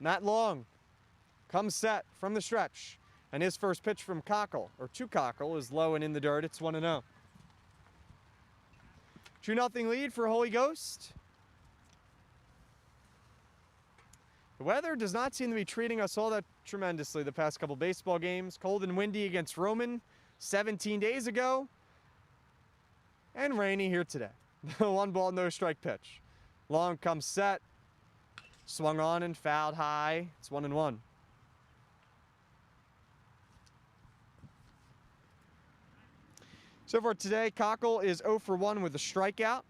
A: Matt Long comes set from the stretch. And his first pitch from Cockle, or to Cockle, is low and in the dirt. It's 1-0. 2-0 lead for Holy Ghost. The weather does not seem to be treating us all that tremendously the past couple baseball games. Cold and windy against Roman 17 days ago. And rainy here today. 1 ball, no strike pitch. Long comes set. Swung on and fouled high. It's 1-1. So far today, Cockle is 0 for 1 with a strikeout.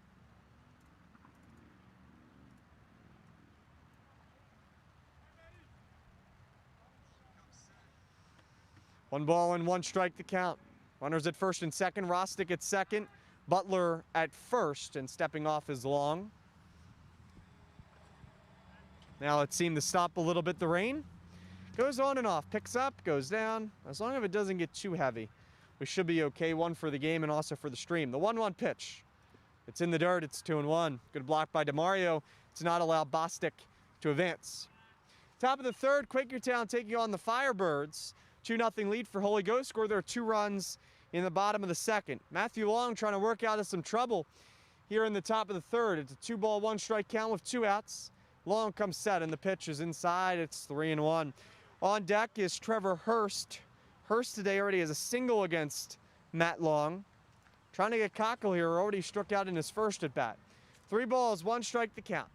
A: One ball and 1 strike to count. Runners at first and second. Rostick at second. Butler at first, and stepping off is Long. Now it seemed to stop a little bit, the rain. Goes on and off, picks up, goes down. As long as it doesn't get too heavy, we should be okay. 1 for the game and also for the stream. The 1-1 pitch. It's in the dirt, it's 2-1. Good block by DeMario. It's not allowed Bostic to advance. Top of the third, Quakertown taking on the Firebirds. 2-0 lead for Holy Ghost. Scored their 2 runs in the bottom of the second. Matthew Long trying to work out of some trouble here in the top of the third. It's a 2 ball, 1 strike count with 2 outs. Long comes set, and the pitch is inside. It's 3-1. On deck is Trevor Hurst. Hurst today already has a single against Matt Long. Trying to get Cockle here, already struck out in his first at bat. 3 balls, 1 strike to count.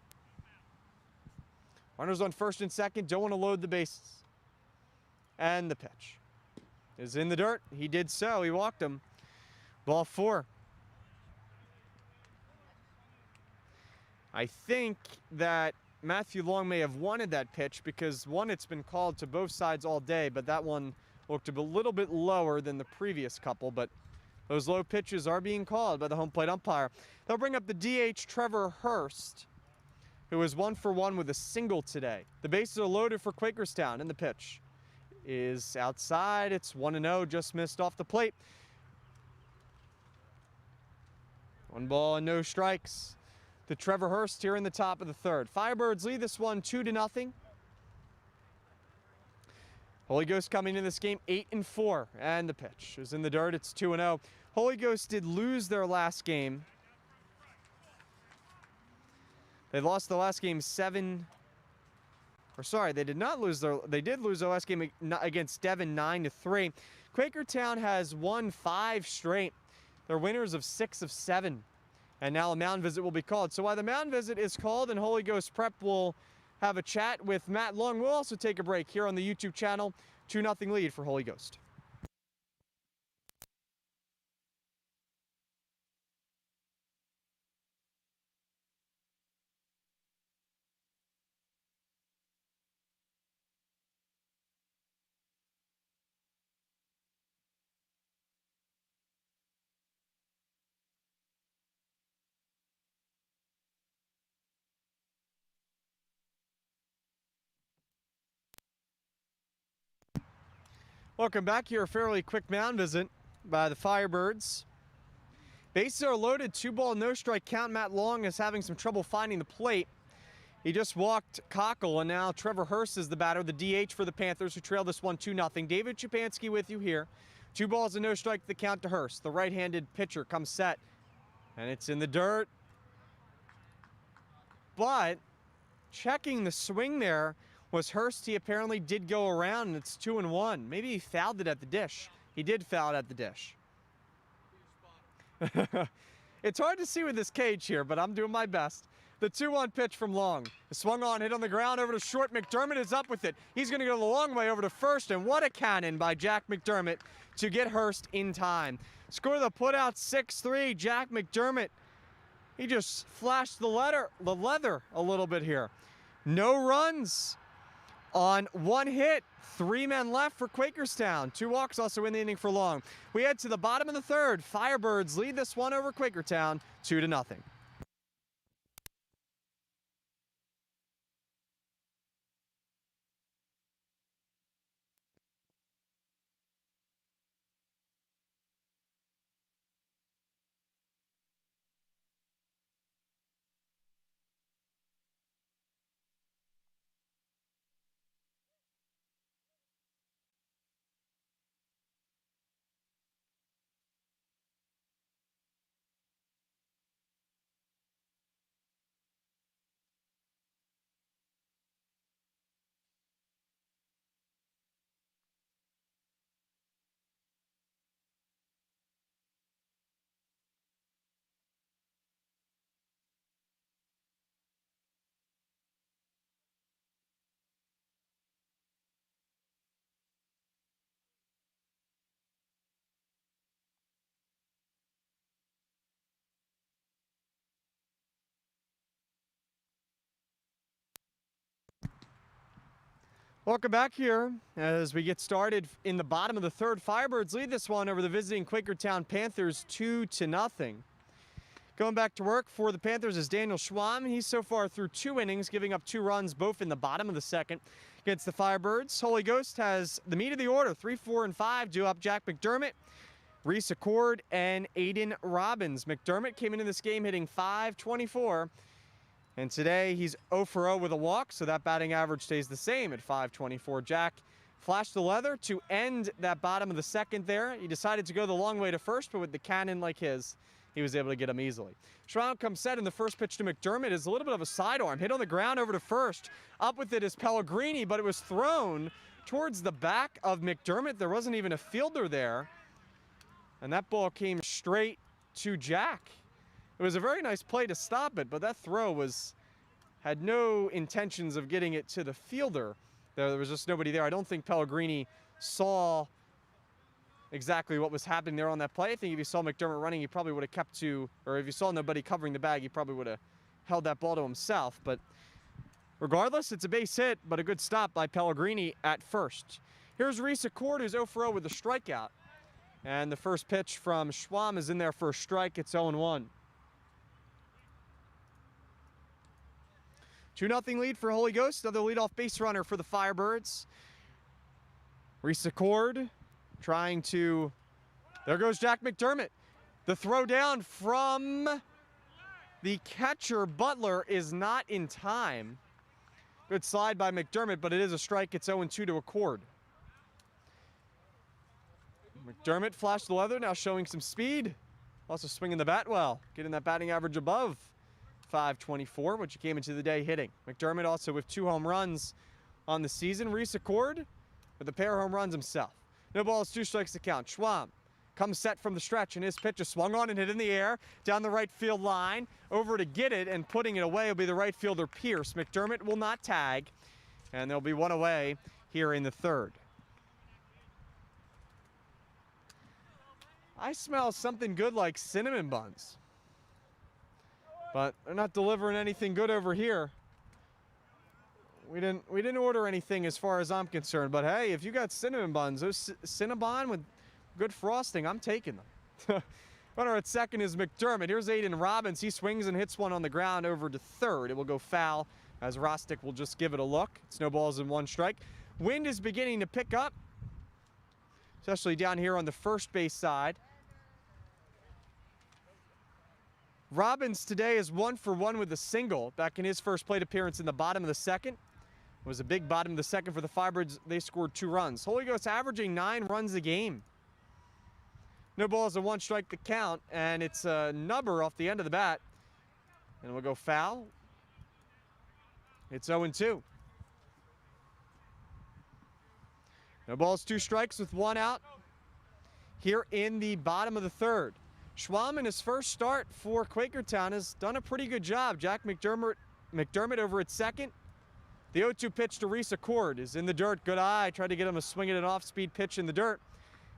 A: Runners on first and second, don't want to load the bases. And the pitch is in the dirt. He did so, he walked him. Ball 4. I think that Matthew Long may have wanted that pitch because, one, it's been called to both sides all day, but that one looked a little bit lower than the previous couple, but those low pitches are being called by the home plate umpire. They'll bring up the DH Trevor Hurst, who is 1 for 1 with a single today. The bases are loaded for Quakertown, and the pitch is outside. It's 1-0, just missed off the plate. 1 ball and no strikes to Trevor Hurst here in the top of the third. Firebirds lead this one 2-0. Holy Ghost coming in this game 8-4, and the pitch is in the dirt. It's 2-0. Holy Ghost did lose their last game. They lost the last game they did not lose they did lose their last game against Devon 9-3. Quakertown has won 5 straight. They're winners of 6 of 7. And now a mound visit will be called. So while the mound visit is called and Holy Ghost Prep will have a chat with Matt Long, we'll also take a break here on the YouTube channel. 2-0 lead for Holy Ghost. Welcome back here. A fairly quick mound visit by the Firebirds. Bases are loaded, 2-ball, no strike count. Matt Long is having some trouble finding the plate. He just walked Cockle, and now Trevor Hurst is the batter, the DH for the Panthers, who trail this one 2-0. David Chupansky with you here. 2 balls and no strike, the count to Hurst. The right-handed pitcher comes set, and it's in the dirt. But checking the swing there was Hurst. He apparently did go around, and it's 2-1. Maybe he fouled it at the dish. He did foul it at the dish. It's hard to see with this cage here, but I'm doing my best. The 2-1 pitch from Long. Swung on, hit on the ground, over to short. McDermott is up with it. He's going to go the long way over to first, and what a cannon by Jack McDermott to get Hurst in time. Score the putout 6-3. Jack McDermott, he just flashed the leather a little bit here. No runs on 1 hit. 3 men left for Quakertown. 2 walks also in the inning for Long. We head to the bottom of the third. Firebirds lead this one over Quakertown 2-0. Welcome back here as we get started in the bottom of the third. Firebirds lead this one over the visiting Quakertown Panthers 2-0. Going back to work for the Panthers is Daniel Schwam. He's so far through 2 innings, giving up 2 runs, both in the bottom of the second against the Firebirds. Holy Ghost has the meat of the order, 3, 4, and 5, due up Jack McDermott, Reese Accord, and Aiden Robbins. McDermott came into this game hitting .524. And today he's 0 for 0 with a walk, so that batting average stays the same at .524. Jack flashed the leather to end that bottom of the second there. He decided to go the long way to first, but with the cannon like his, he was able to get him easily. Schramm comes set, and the first pitch to McDermott is a little bit of a sidearm. Hit on the ground over to first. Up with it is Pellegrini, but it was thrown towards the back of McDermott. There wasn't even a fielder there. And that ball came straight to Jack. It was a very nice play to stop it, but that throw had no intentions of getting it to the fielder. There was just nobody there. I don't think Pellegrini saw exactly what was happening there on that play. I think if you saw McDermott running, he probably would have kept to, or if you saw nobody covering the bag, he probably would have held that ball to himself. But regardless, it's a base hit, but a good stop by Pellegrini at first. Here's Reese Accord, who's 0 for 0 with a strikeout. And the first pitch from Schwam is in there for a strike. It's 0-1. 2-0 lead for Holy Ghost. Another leadoff base runner for the Firebirds. Reese Accord trying to... There goes Jack McDermott. The throw down from the catcher, Butler, is not in time. Good slide by McDermott, but it is a strike. It's 0-2 to Accord. McDermott flashed the leather, now showing some speed. Also swinging the bat well, getting that batting average above .524, which he came into the day hitting. McDermott also with 2 home runs on the season. Reese Accord with a pair of home runs himself. No balls, 2 strikes to count. Schwam comes set from the stretch, and his pitch is swung on and hit in the air down the right field line. Over to get it and putting it away will be the right fielder, Pierce. McDermott will not tag, and there'll be 1 away here in the third. I smell something good like cinnamon buns, but they're not delivering anything good over here. We didn't order anything as far as I'm concerned, but hey, if you got cinnamon buns, those Cinnabon with good frosting, I'm taking them. Runner at second is McDermott. Here's Aiden Robbins. He swings and hits one on the ground over to third. It will go foul as Rostick will just give it a look. It's no balls and 1 strike. Wind is beginning to pick up, especially down here on the first base side. Robbins today is 1 for 1 with a single. Back in his first plate appearance in the bottom of the second. It was a big bottom of the second for the Firebirds. They scored 2 runs. Holy Ghost averaging 9 runs a game. No balls, a 1 strike to count, and it's a nubber off the end of the bat. And we'll go foul. It's 0-2. No balls, 2 strikes with 1 out here in the bottom of the third. Schwam in his first start for Quakertown has done a pretty good job. Jack McDermott over at second. The 0-2 pitch to Reese Accord is in the dirt. Good eye. Tried to get him a swing at an off-speed pitch in the dirt.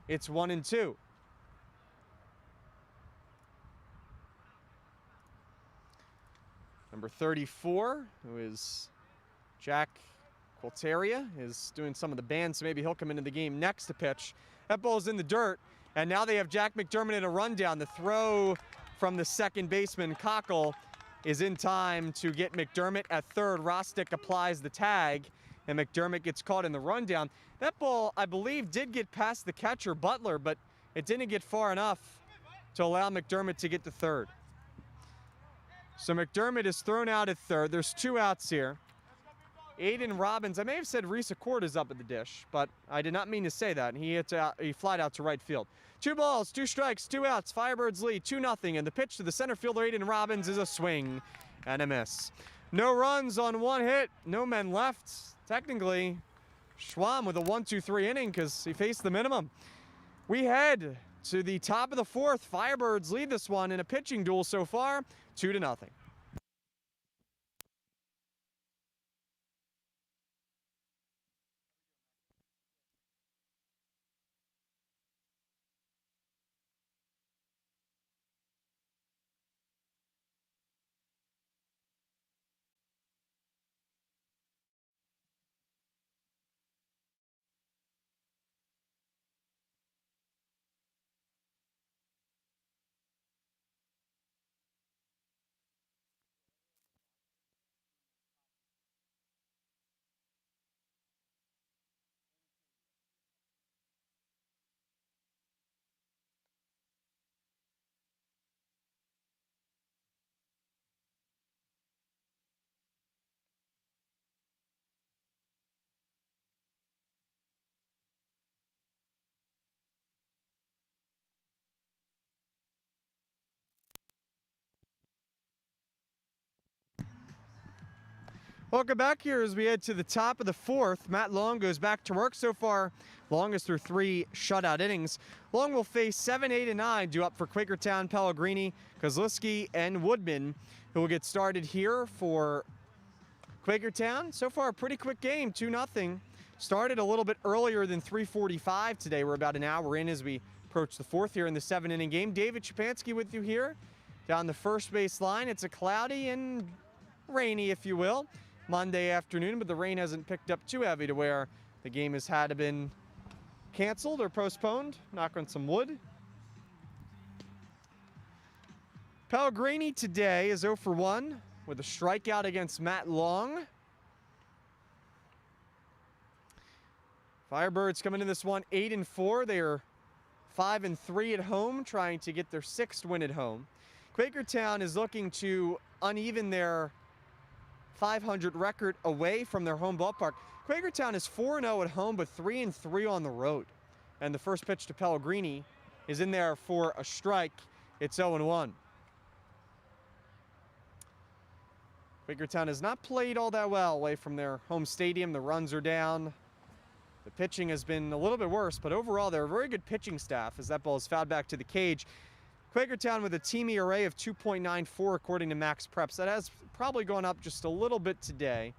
A: It's 1-2. Number 34, who is Jack Quilteria, is doing some of the band, so maybe he'll come into the game next to pitch. That ball's in the dirt, and now they have Jack McDermott in a rundown. The throw from the second baseman, Cockle, is in time to get McDermott at third. Rostick applies the tag, and McDermott gets caught in the rundown. That ball, I believe, did get past the catcher, Butler, but it didn't get far enough to allow McDermott to get to third. So McDermott is thrown out at third. There's 2 outs here. Aiden Robbins, I may have said Reese Accord is up at the dish, but I did not mean to say that. He flied out to right field. 2 balls, 2 strikes, 2 outs. Firebirds lead 2-0, and the pitch to the center fielder, Aiden Robbins, is a swing and a miss. No runs on 1 hit, no men left. Technically, Schwam with a 1-2-3 inning because he faced the minimum. We head to the top of the 4th. Firebirds lead this one in a pitching duel so far, 2-0. Welcome back here as we head to the top of the 4th. Matt Long goes back to work so far. Long is through 3 shutout innings. Long will face 7, 8, and 9 due up for Quakertown, Pellegrini, Kozlowski, and Woodman, who will get started here for Quakertown. So far, a pretty quick game, 2-0. Started a little bit earlier than 3:45 today. We're about an hour in as we approach the 4th here in the 7-inning game. David Shapansky with you here down the first base line. It's a cloudy and rainy, if you will, Monday afternoon, but the rain hasn't picked up too heavy to where the game has had to been canceled or postponed. Knock on some wood. Pellegrini today is 0 for 1 with a strikeout against Matt Long. Firebirds coming into this one 8-4. They are 5-3 at home, trying to get their 6th win at home. Quakertown is looking to uneven their 500 record away from their home ballpark. Quakertown is 4-0 at home, but 3-3 on the road. And the first pitch to Pellegrini is in there for a strike. It's 0-1. Quakertown has not played all that well away from their home stadium. The runs are down. The pitching has been a little bit worse, but overall they're a very good pitching staff as that ball is fouled back to the cage. Quakertown with a team ERA of 2.94 according to Max Preps. That has probably gone up just a little bit today.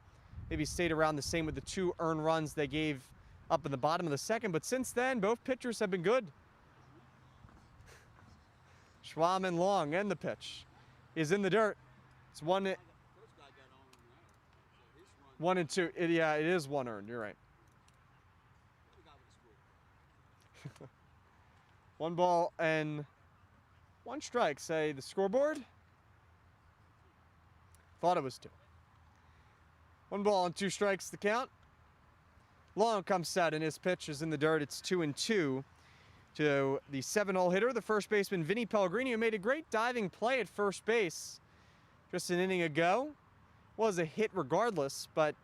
A: Maybe stayed around the same with the 2 earned runs they gave up in the bottom of the second. But since then, both pitchers have been good. Schwam and Long, and the pitch is in the dirt. It's 1-2. Yeah, it is 1 earned. You're right. 1 ball and 1 strike, say the scoreboard. Thought it was 2. 1 ball and 2 strikes to count. Long comes set, and his pitch is in the dirt. It's 2-2. to the 7-hole hitter, the first baseman, Vinny Pellegrini, who made a great diving play at first base just an inning ago. Was a hit regardless, but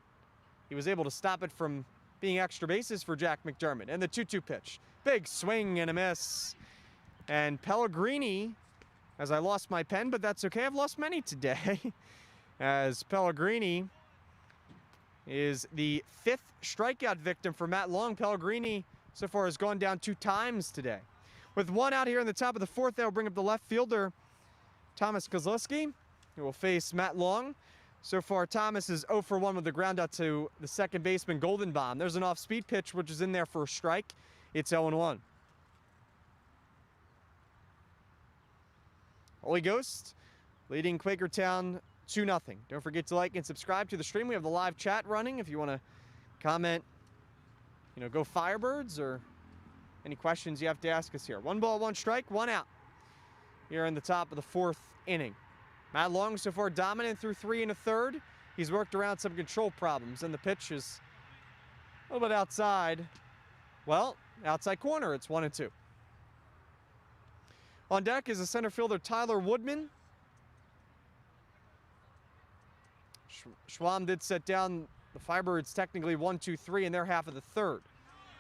A: he was able to stop it from being extra bases for Jack McDermott. And the 2-2 pitch. Big swing and a miss. And Pellegrini, as I lost my pen, but that's okay. I've lost many today. As Pellegrini is the 5th strikeout victim for Matt Long. Pellegrini so far has gone down 2 times today. With 1 out here in the top of the 4th, that will bring up the left fielder, Thomas Kozlowski, who will face Matt Long. So far, Thomas is 0 for 1 with the ground out to the second baseman, Goldenbaum. There's an off-speed pitch, which is in there for a strike. It's 0-1. Holy Ghost leading Quakertown 2-0. Don't forget to like and subscribe to the stream. We have the live chat running if you want to comment, go Firebirds or any questions you have to ask us here. 1 ball, 1 strike, 1 out here in the top of the 4th inning. Matt Long so far dominant through 3 1/3. He's worked around some control problems, and the pitch is a little bit outside. Well, outside corner, it's 1-2. On deck is the center fielder Tyler Woodman. Schwam did set down the Firebirds technically 1-2-3 in their half of the 3rd.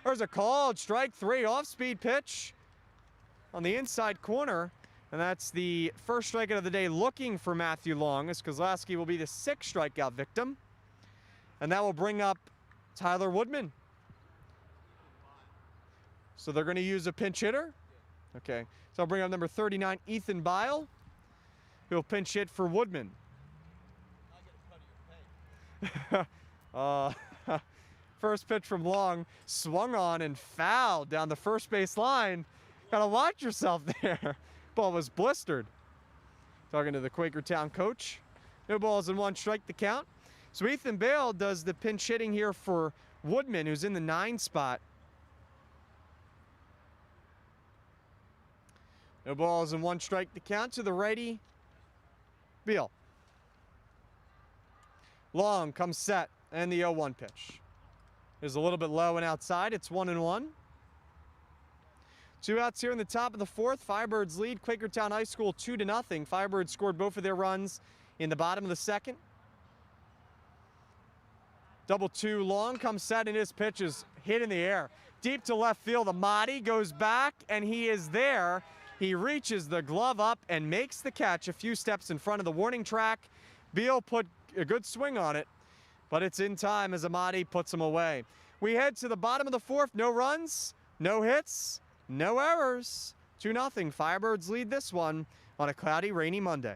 A: There's a called strike 3 off-speed pitch on the inside corner. And that's the first strikeout of the day looking for Matthew Long, as Kozlowski will be the 6th strikeout victim. And that will bring up Tyler Woodman. So they're going to use a pinch hitter. Okay, so I'll bring up number 39, Ethan Bile, who will pinch hit for Woodman. First pitch from Long, swung on and fouled down the first base line. Gotta watch yourself there. Ball was blistered. Talking to the Quakertown coach. No balls and 1 strike the count. So Ethan Bale does the pinch hitting here for Woodman, who's in the 9 spot. No balls and 1 strike the count to the righty, Beal. Long comes set, and the 0-1 pitch is a little bit low and outside. It's 1-1. 2 outs here in the top of the 4th. Firebirds lead Quakertown High School 2-0. Firebirds scored both of their runs in the bottom of the 2nd. Double 2 Long comes set, and his pitch is hit in the air. Deep to left field, Amati goes back, and he is there. He reaches the glove up and makes the catch a few steps in front of the warning track. Beal put a good swing on it, but it's in time as Amati puts him away. We head to the bottom of the 4th. No runs, no hits, no errors. 2-0. Firebirds lead this one on a cloudy, rainy Monday.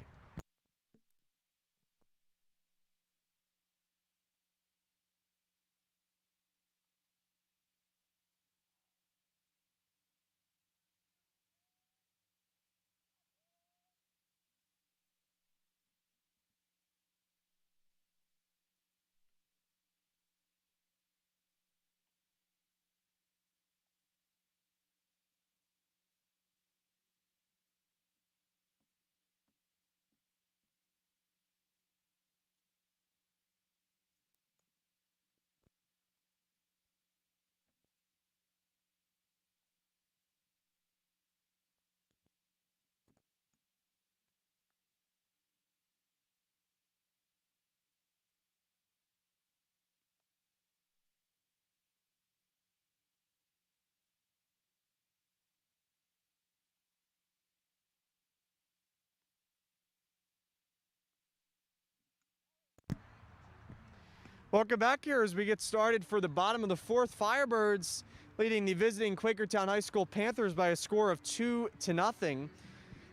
A: Welcome back here as we get started for the bottom of the 4th. Firebirds leading the visiting Quakertown High School Panthers by a score of 2-0.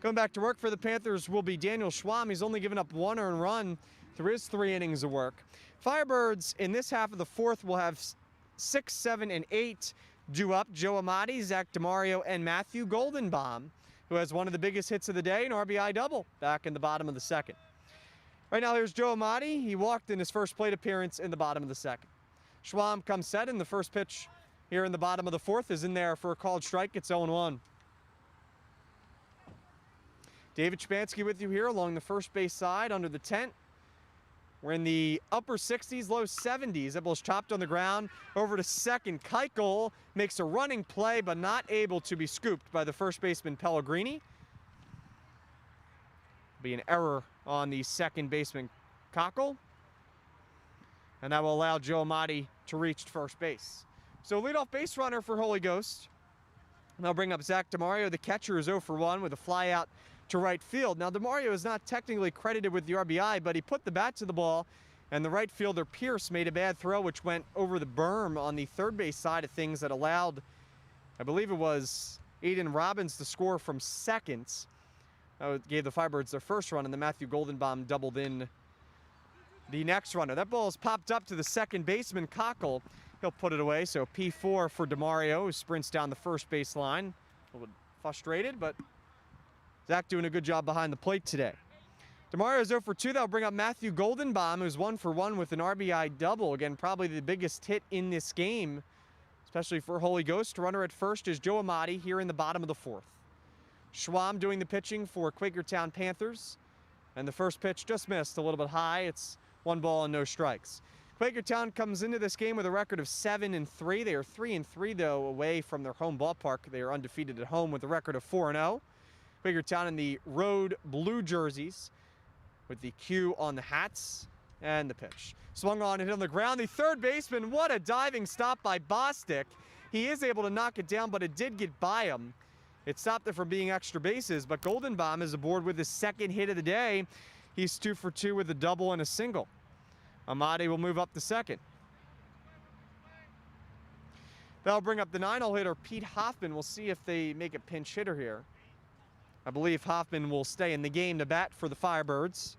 A: Going back to work for the Panthers will be Daniel Schwam. He's only given up 1 earned run through his 3 innings of work. Firebirds in this half of the 4th will have 6, 7, and 8 due up. Joe Amati, Zach DeMario, and Matthew Goldenbaum, who has one of the biggest hits of the day, an RBI double back in the bottom of the 2nd. Right now, here's Joe Amati. He walked in his first plate appearance in the bottom of the 2nd. Schwam comes set, and the first pitch here in the bottom of the 4th is in there for a called strike. It's 0-1. David Shapansky with you here along the first base side under the tent. We're in the upper 60s, low 70s. That ball's chopped on the ground. Over to second. Keuchel makes a running play, but not able to be scooped by the first baseman, Pellegrini. Be an error on the second baseman, Keuchel. And that will allow Joe Amati to reach first base. So leadoff base runner for Holy Ghost. And they'll bring up Zach DeMario. The catcher is 0 for 1 with a fly out to right field. Now, DeMario is not technically credited with the RBI, but he put the bat to the ball, and the right fielder, Pierce, made a bad throw, which went over the berm on the third base side of things that allowed, I believe it was Aiden Robbins to score from second. Gave the Firebirds their first run, and then Matthew Goldenbaum doubled in the next runner. That ball is popped up to the second baseman, Keuchel. He'll put it away, so P4 for DeMario, who sprints down the first base line. A little bit frustrated, but Zach doing a good job behind the plate today. DeMario's 0 for 2. That'll bring up Matthew Goldenbaum, who's 1 for 1 with an RBI double. Again, probably the biggest hit in this game, especially for Holy Ghost. Runner at first is Joe Amati here in the bottom of the 4th. Schwam doing the pitching for Quakertown Panthers. And the first pitch just missed a little bit high. It's 1 ball and no strikes. Quakertown comes into this game with a record of 7-3. They are 3-3, though, away from their home ballpark. They are undefeated at home with a record of 4-0. Quakertown in the road blue jerseys with the Q on the hats, and the pitch. Swung on and hit on the ground. The third baseman, what a diving stop by Bostic. He is able to knock it down, but it did get by him. It stopped it from being extra bases, but Goldenbaum is aboard with his second hit of the day. He's 2 for 2 with a double and a single. Amati will move up to second. That'll bring up the 9-hole hitter, Pete Hoffman. We'll see if they make a pinch hitter here. I believe Hoffman will stay in the game to bat for the Firebirds.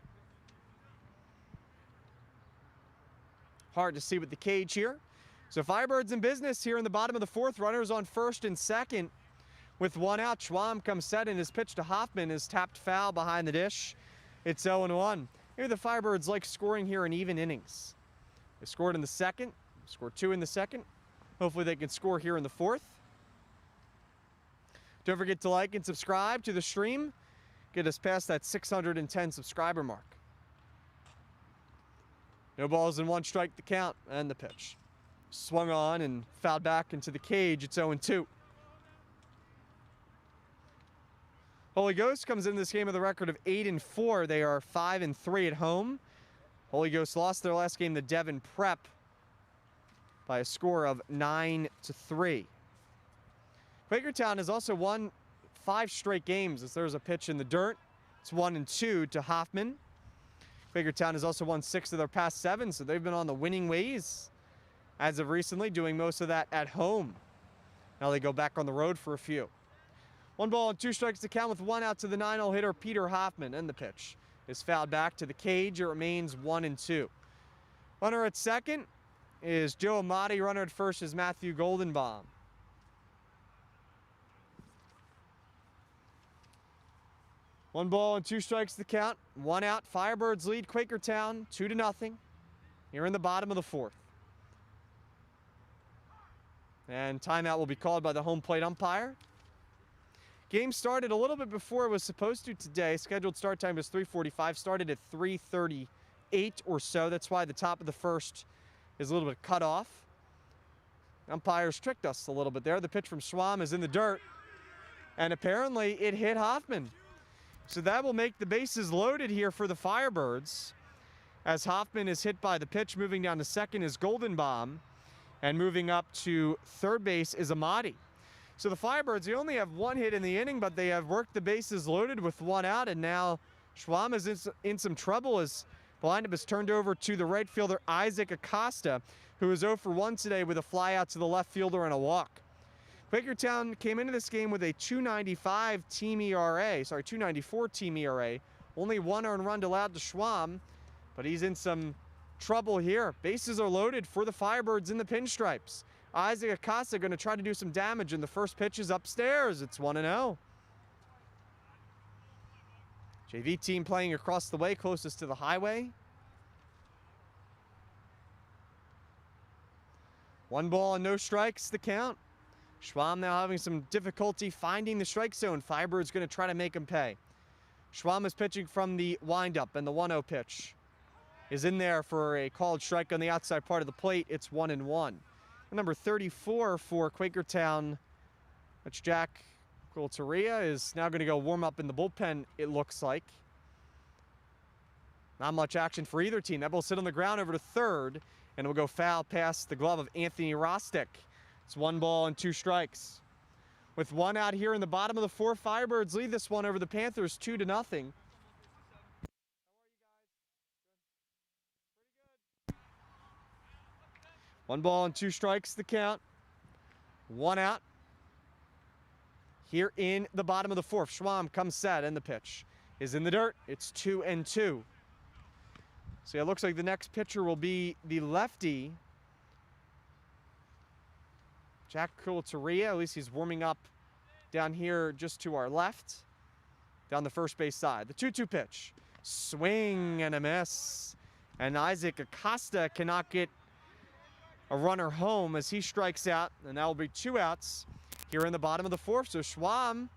A: Hard to see with the cage here. So Firebirds in business here in the bottom of the 4th. Runners on first and second with 1 out. Schwam comes set, and his pitch to Hoffman is tapped foul behind the dish. It's 0-1. Maybe the Firebirds like scoring here in even innings. They scored in the second, scored 2 in the second. Hopefully they can score here in the 4th. Don't forget to like and subscribe to the stream. Get us past that 610 subscriber mark. No balls and 1 strike to count, and the pitch. Swung on and fouled back into the cage. It's 0-2. Holy Ghost comes in this game with a record of 8-4. They are 5-3 at home. Holy Ghost lost their last game to Devon Prep by a score of 9-3. Quakertown has also won 5 straight games as there's a pitch in the dirt. It's 1-2 to Hoffman. Quakertown has also won 6 of their past 7, so they've been on the winning ways as of recently, doing most of that at home. Now they go back on the road for a few. 1 ball and 2 strikes to count with 1 out to the 9-hole hitter, Peter Hoffman, and the pitch is fouled back to the cage. It remains 1-2. Runner at second is Joe Amati. Runner at first is Matthew Goldenbaum. 1 ball and 2 strikes to count. 1 out. Firebirds lead Quakertown 2-0 here in the bottom of the 4th. And timeout will be called by the home plate umpire. Game started a little bit before it was supposed to today. Scheduled start time was 3:45. Started at 3:38 or so. That's why the top of the 1st is a little bit cut off. Umpires tricked us a little bit there. The pitch from Schwam is in the dirt, and apparently it hit Hoffman. So that will make the bases loaded here for the Firebirds, as Hoffman is hit by the pitch. Moving down to second is Goldenbaum, and moving up to third base is Amati. So the Firebirds, they only have 1 hit in the inning, but they have worked the bases loaded with 1 out, and now Schwam is in some trouble as the lineup is turned over to the right fielder, Isaac Acosta, who is 0 for 1 today with a fly out to the left fielder and a walk. Quakertown came into this game with a 2.95 team ERA, 2.94 team ERA. Only 1 earned run allowed to Schwam, but he's in some trouble here. Bases are loaded for the Firebirds in the pinstripes. Isaac Acosta going to try to do some damage, and the first pitch is upstairs. It's 1-0. JV team playing across the way, closest to the highway. 1 ball and no strikes to count. Schwam now having some difficulty finding the strike zone. Firebirds going to try to make him pay. Schwam is pitching from the windup, and the 1-0 pitch is in there for a called strike on the outside part of the plate. It's 1-1. Number 34 for Quakertown, that's Jack Quilteria, is now going to go warm up in the bullpen, it looks like. Not much action for either team. That ball sit on the ground over to third, and it will go foul past the glove of Anthony Rostick. It's 1-2 strikes. With one out here in the bottom of the fourth, Firebirds lead this one over the Panthers 2-0. 1-2 strikes the count. One out. Here in the bottom of the fourth, Schwam comes set, and the pitch is in the dirt. It's 2-2. So it looks like the next pitcher will be the lefty, Jack Quilteria. At least he's warming up down here just to our left, down the first base side. The 2-2 pitch. Swing and a miss. And Isaac Acosta cannot get a runner home as he strikes out, and that will be 2 outs here in the bottom of the fourth. So Schwam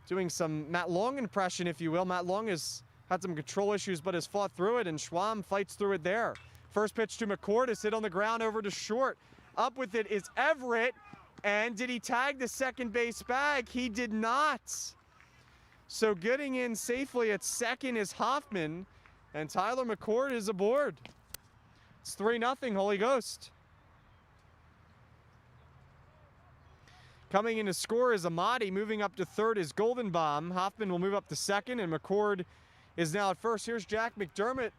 A: doing some Matt Long impression, if you will. Matt Long has had some control issues but has fought through it, and Schwam fights through it there. First pitch to McCord is hit on the ground over to short. Up with it is Everett, and did he tag the second base bag? He did not. So getting in safely at second is Hoffman, and Tyler McCord is aboard. It's 3-0 Holy Ghost. Coming in to score is Amati. Moving up to third is Goldenbaum. Hoffman will move up to second, and McCord is now at first. Here's Jack McDermott,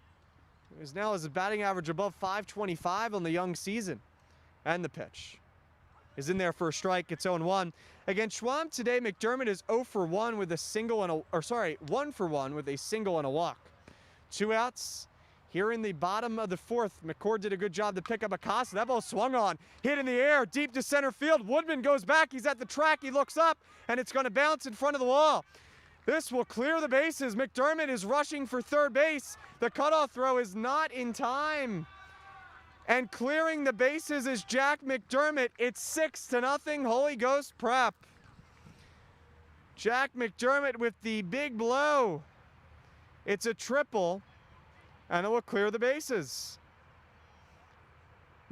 A: who now has a batting average above .525 on the young season. And the pitch is in there for a strike. It's 0-1. Against Schwam today, McDermott is 0 for 1 with a single and a, 1 for 1 with a single and a walk. 2 outs. Here in the bottom of the fourth, McCord did a good job to pick up Acosta. That ball swung on, hit in the air, deep to center field. Woodman goes back, he's at the track, he looks up, and it's going to bounce in front of the wall. This will clear the bases. McDermott is rushing for third base. The cutoff throw is not in time. And clearing the bases is Jack McDermott. It's 6-0 Holy Ghost Prep. Jack McDermott with the big blow. It's a triple, and it will clear the bases.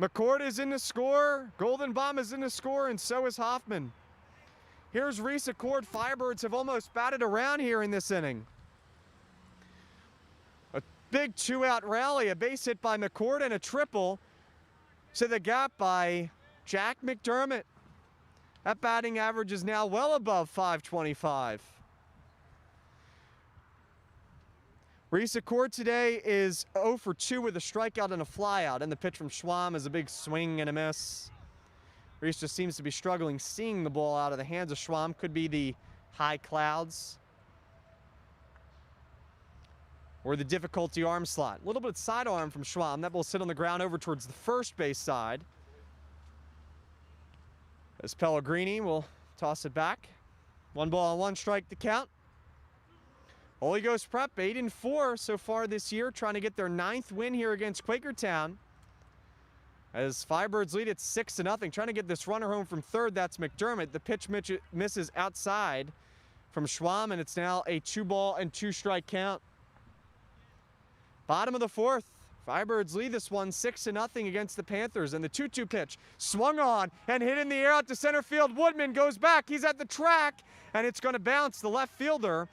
A: McCord is in the score, Goldenbaum is in the score, and so is Hoffman. Here's Reese Accord. Firebirds have almost batted around here in this inning. A big 2-out rally, a base hit by McCord, and a triple to the gap by Jack McDermott. That batting average is now well above .525. Reese Accord today is 0 for 2 with a strikeout and a flyout, and the pitch from Schwam is a big swing and a miss. Reese just seems to be struggling seeing the ball out of the hands of Schwam. Could be the high clouds or the difficulty arm slot. A little bit sidearm from Schwam. That ball sit on the ground over towards the first base side, as Pellegrini will toss it back. 1-1 strike to count. Holy Ghost Prep 8-4 so far this year, trying to get their 9th win here against Quakertown. As Firebirds lead, it's 6-0. Trying to get this runner home from third, that's McDermott. The pitch misses outside from Schwam, and it's now a 2-2 strike count. Bottom of the fourth, Firebirds lead this one 6-0 against the Panthers, and the 2-2 pitch swung on and hit in the air out to center field. Woodman goes back, he's at the track, and it's going to bounce. The left fielder,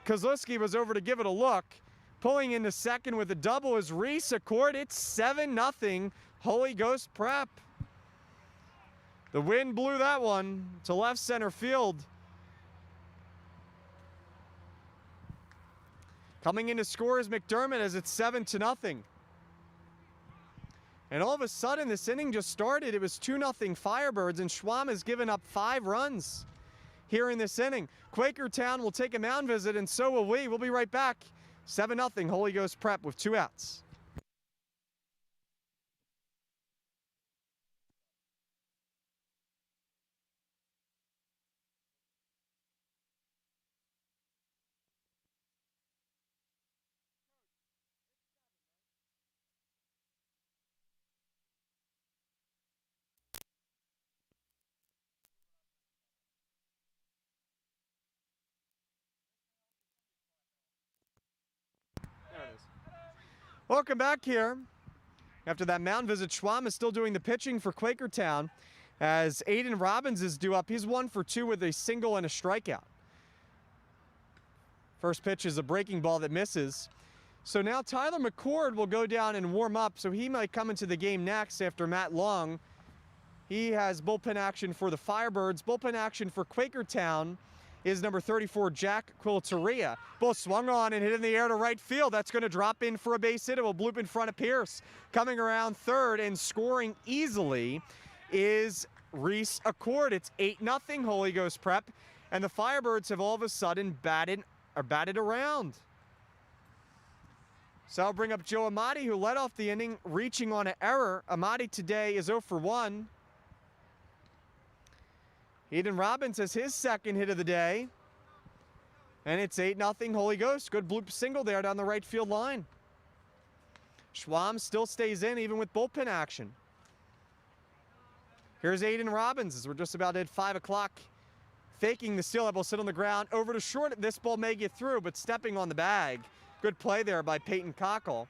A: Kozlowski, was over to give it a look. Pulling into second with a double is Reese Accord. It's 7-0 Holy Ghost Prep. The wind blew that one to left center field. Coming in to score is McDermott as it's 7-0. And all of a sudden, this inning just started. It was 2-0 Firebirds, and Schwam has given up 5 runs here in this inning. Quakertown will take a mound visit, and so will we. We'll be right back. 7-0 Holy Ghost Prep with 2 outs. There it Welcome back here. After that mound visit, Schwam is still doing the pitching for Quakertown as Aiden Robbins is due up. He's 1 for 2 with a single and a strikeout. First pitch is a breaking ball that misses. So now Tyler McCord will go down and warm up, so he might come into the game next after Matt Long. He has bullpen action for the Firebirds. Bullpen action for Quakertown is number 34, Jack Quilteria. Ball swung on and hit in the air to right field. That's going to drop in for a base hit. It will bloop in front of Pierce. Coming around third and scoring easily is Reese Accord. It's 8-0 Holy Ghost Prep, and the Firebirds have all of a sudden batted around. So I'll bring up Joe Amati, who led off the inning, reaching on an error. Amati today is 0 for 1. Eden Robbins has his second hit of the day. And it's 8-0 Holy Ghost. Good bloop single there down the right field line. Schwam still stays in even with bullpen action. Here's Aiden Robbins as we're just about at 5 o'clock. Faking the steal. That ball sit on the ground. Over to short. This ball may get through, but stepping on the bag. Good play there by Peyton Cockle,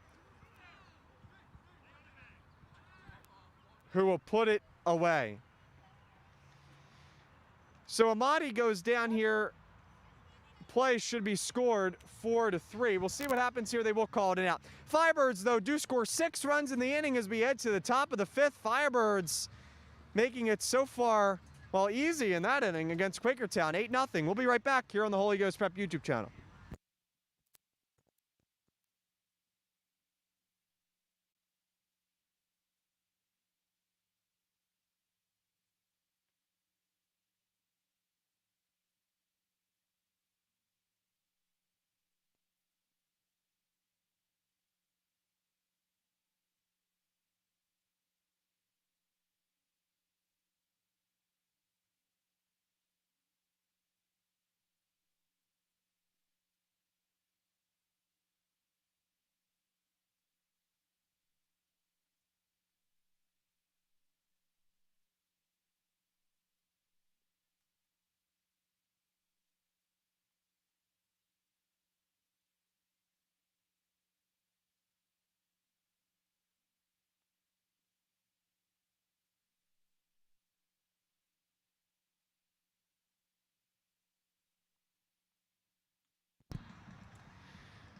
A: who will put it away. So Amati goes down here. Play should be scored 4-3. We'll see what happens here. They will call it out. Firebirds, though, do score 6 runs in the inning as we head to the top of the 5th. Firebirds making it so far, well, easy in that inning against Quakertown. 8-0. We'll be right back here on the Holy Ghost Prep YouTube channel.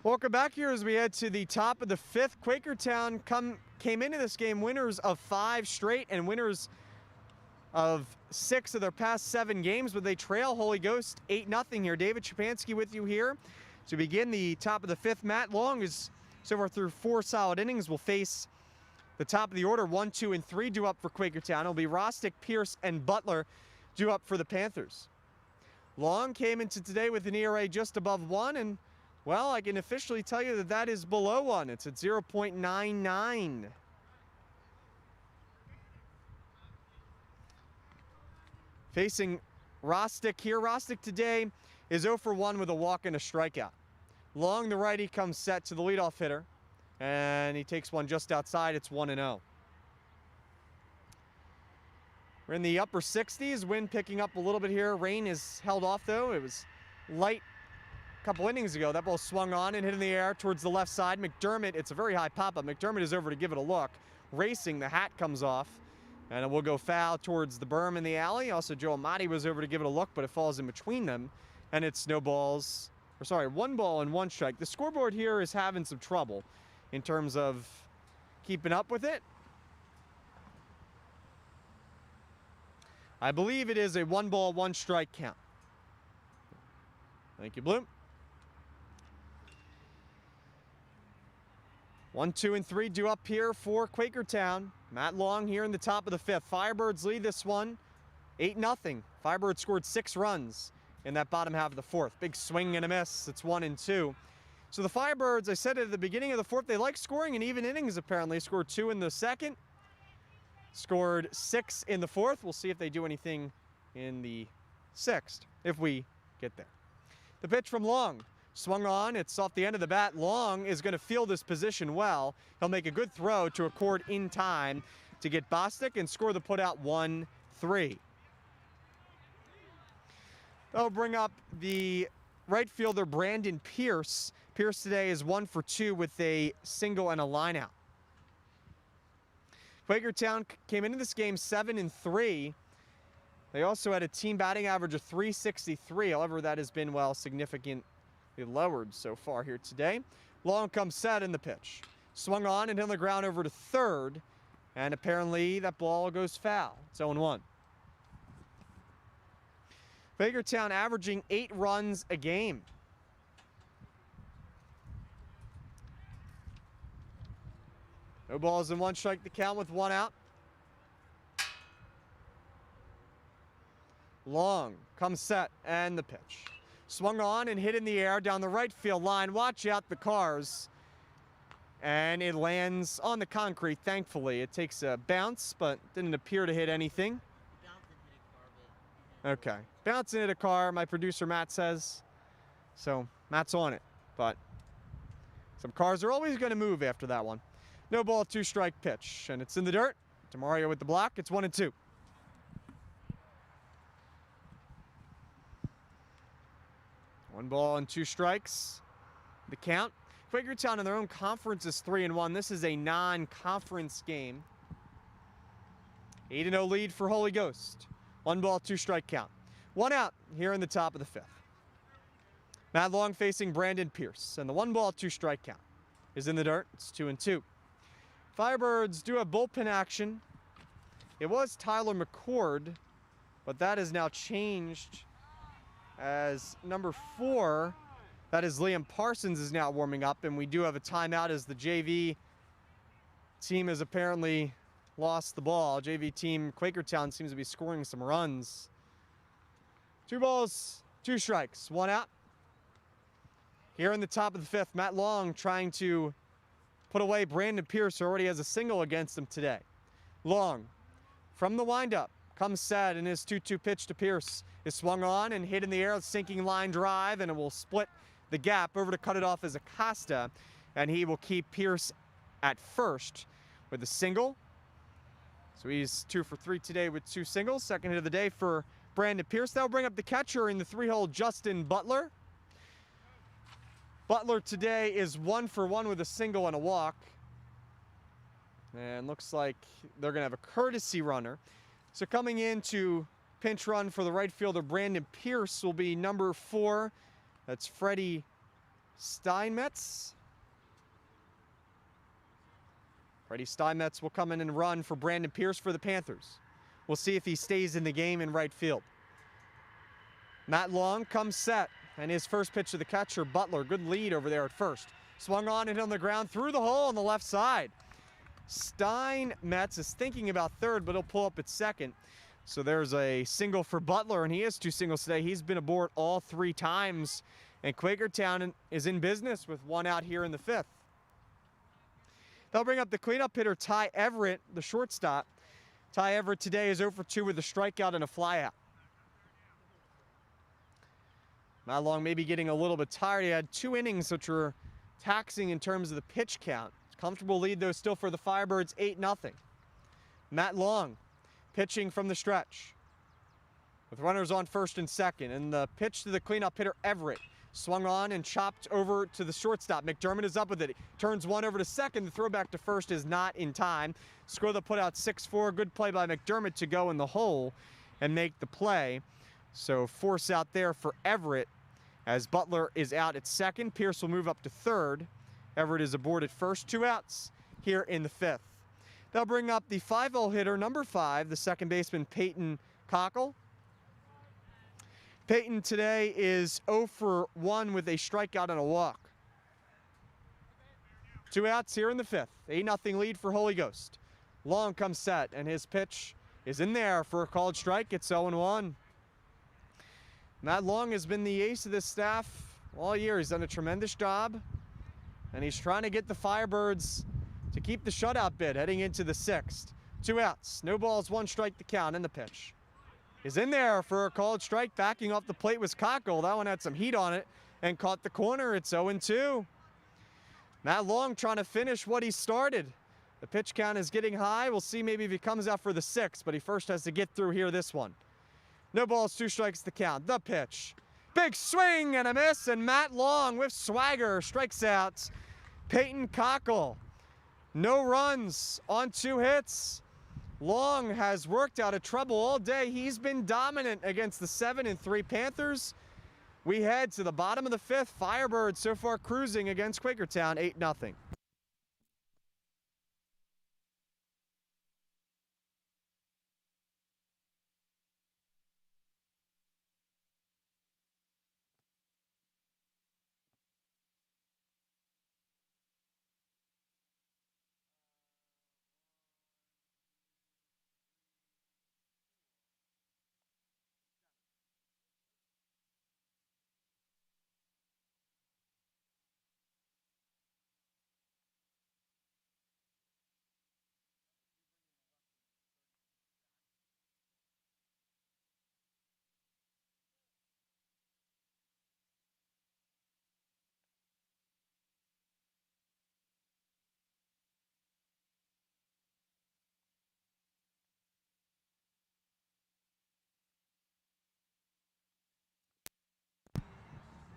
A: Welcome back here as we head to the top of the 5th. Quakertown came into this game winners of 5 straight and winners of 6 of their past 7 games, but they trail Holy Ghost 8-0 here. David Shapansky with you here to begin the top of the 5th. Matt Long is so far through 4 solid innings. Will face the top of the order. 1, 2, and 3 due up for Quakertown. It'll be Rostick, Pierce, and Butler due up for the Panthers. Long came into today with an ERA just above 1, and well, I can officially tell you that that is below 1. It's at 0.99. Facing Rostick here. Rostick today is 0 for 1 with a walk and a strikeout. Long, the righty, comes set to the leadoff hitter, and he takes one just outside. It's 1-0. We're in the upper 60s. Wind picking up a little bit here. Rain is held off, though. It was light couple innings ago. That ball swung on and hit in the air towards the left side. McDermott, it's a very high pop-up. McDermott is over to give it a look. Racing, the hat comes off, and it will go foul towards the berm in the alley. Also, Joe Amati was over to give it a look, but it falls in between them, and it's 1 ball and 1 strike. The scoreboard here is having some trouble in terms of keeping up with it. I believe it is a 1 ball, 1 strike count. Thank you, Bloom. 1, 2, and 3 due up here for Quakertown. Matt Long here in the top of the 5th. Firebirds lead this one 8-0. Firebirds scored 6 runs in that bottom half of the 4th. Big swing and a miss. It's 1 and 2. So the Firebirds, I said at the beginning of the 4th, they like scoring in even innings apparently. Scored 2 in the 2nd. Scored 6 in the 4th. We'll see if they do anything in the 6th if we get there. The pitch from Long. Swung on, it's off the end of the bat. Long is going to field this position well. He'll make a good throw to Accord in time to get Bostic and score the putout 1-3. They'll bring up the right fielder Brandon Pierce. Pierce today is 1 for 2 with a single and a line out. Quakertown came into this game 7-3. They also had a team batting average of 363. However, that has been, well, significantly lowered so far here today. Long comes set in the pitch. Swung on and hit on the ground over to third. And apparently that ball goes foul. It's 0-1. Quakertown averaging 8 runs a game. No balls and 1 strike to count with 1 out. Long comes set and the pitch. Swung on and hit in the air down the right field line. Watch out the cars. And it lands on the concrete, thankfully. It takes a bounce, but didn't appear to hit anything. Okay. Bouncing hit a car, my producer Matt says. So Matt's on it. But some cars are always going to move after that one. No ball, 2 strike pitch. And it's in the dirt. DeMario with the block. It's 1-2. One ball and 2 strikes. The count. Quakertown in their own conference is 3-1. This is a non-conference game. 8-0 lead for Holy Ghost. 1 ball, 2 strike count. 1 out here in the top of the 5th. Matt Long facing Brandon Pierce. And the 1 ball, 2 strike count is in the dirt. It's 2-2. Firebirds do have bullpen action. It was Tyler McCord, but that has now changed as number 4. That is Liam Parsons is now warming up, and we do have a timeout as the JV team has apparently lost the ball. JV team Quakertown seems to be scoring some runs. 2 balls, 2 strikes, 1 out. Here in the top of the 5th, Matt Long trying to put away Brandon Pierce, who already has a single against him today. Long, from the windup, comes set, and his 2-2 pitch to Pierce is swung on and hit in the air, sinking line drive, and it will split the gap. Over to cut it off as Acosta, and he will keep Pierce at first with a single. So he's 2 for 3 today with 2 singles. Second hit of the day for Brandon Pierce. That'll bring up the catcher in the 3-hole, Justin Butler. Butler today is 1 for 1 with a single and a walk. And looks like they're going to have a courtesy runner. So coming in to pinch run for the right fielder, Brandon Pierce, will be number 4. That's Freddie Steinmetz. Freddie Steinmetz will come in and run for Brandon Pierce for the Panthers. We'll see if he stays in the game in right field. Matt Long comes set, and his first pitch to the catcher, Butler. Good lead over there at first. Swung on and on the ground through the hole on the left side. Steinmetz is thinking about third, but he'll pull up at second. So there's a single for Butler, and he has 2 singles today. He's been aboard all 3 times, and Quakertown is in business with 1 out here in the 5th. They'll bring up the cleanup hitter, Ty Everett, the shortstop. Ty Everett today is 0 for 2 with a strikeout and a flyout. Matt Long may be getting a little bit tired. He had 2 innings, which were taxing in terms of the pitch count. Comfortable lead, though, still for the Firebirds, 8-0. Matt Long pitching from the stretch with runners on first and second. And the pitch to the cleanup hitter, Everett. Swung on and chopped over to the shortstop. McDermott is up with it. Turns one over to second. The throw back to first is not in time. Score the put out 6-4. Good play by McDermott to go in the hole and make the play. So force out there for Everett as Butler is out at second. Pierce will move up to third. Everett is aboard at first. 2 outs here in the 5th. They'll bring up the 5-hole hitter, number 5, the second baseman, Peyton Cockle. Peyton today is 0 for 1 with a strikeout and a walk. 2 outs here in the 5th. 8-0 lead for Holy Ghost. Long comes set, and his pitch is in there for a called strike. It's 0-1. Matt Long has been the ace of this staff all year. He's done a tremendous job, and he's trying to get the Firebirds to keep the shutout bid heading into the 6th. 2 outs, no balls, 1 strike to count, and the pitch is in there for a called strike. Backing off the plate was Cockle. That one had some heat on it and caught the corner. It's 0-2. Matt Long trying to finish what he started. The pitch count is getting high. We'll see maybe if he comes out for the 6th, but he first has to get through here this one. No balls, 2 strikes to count. The pitch Big swing and a miss, and Matt Long with swagger strikes out Peyton Cockle. No runs on 2 hits. Long has worked out of trouble all day. He's been dominant against the 7-3 Panthers. We head to the bottom of the 5th. Firebirds so far cruising against Quakertown 8-0.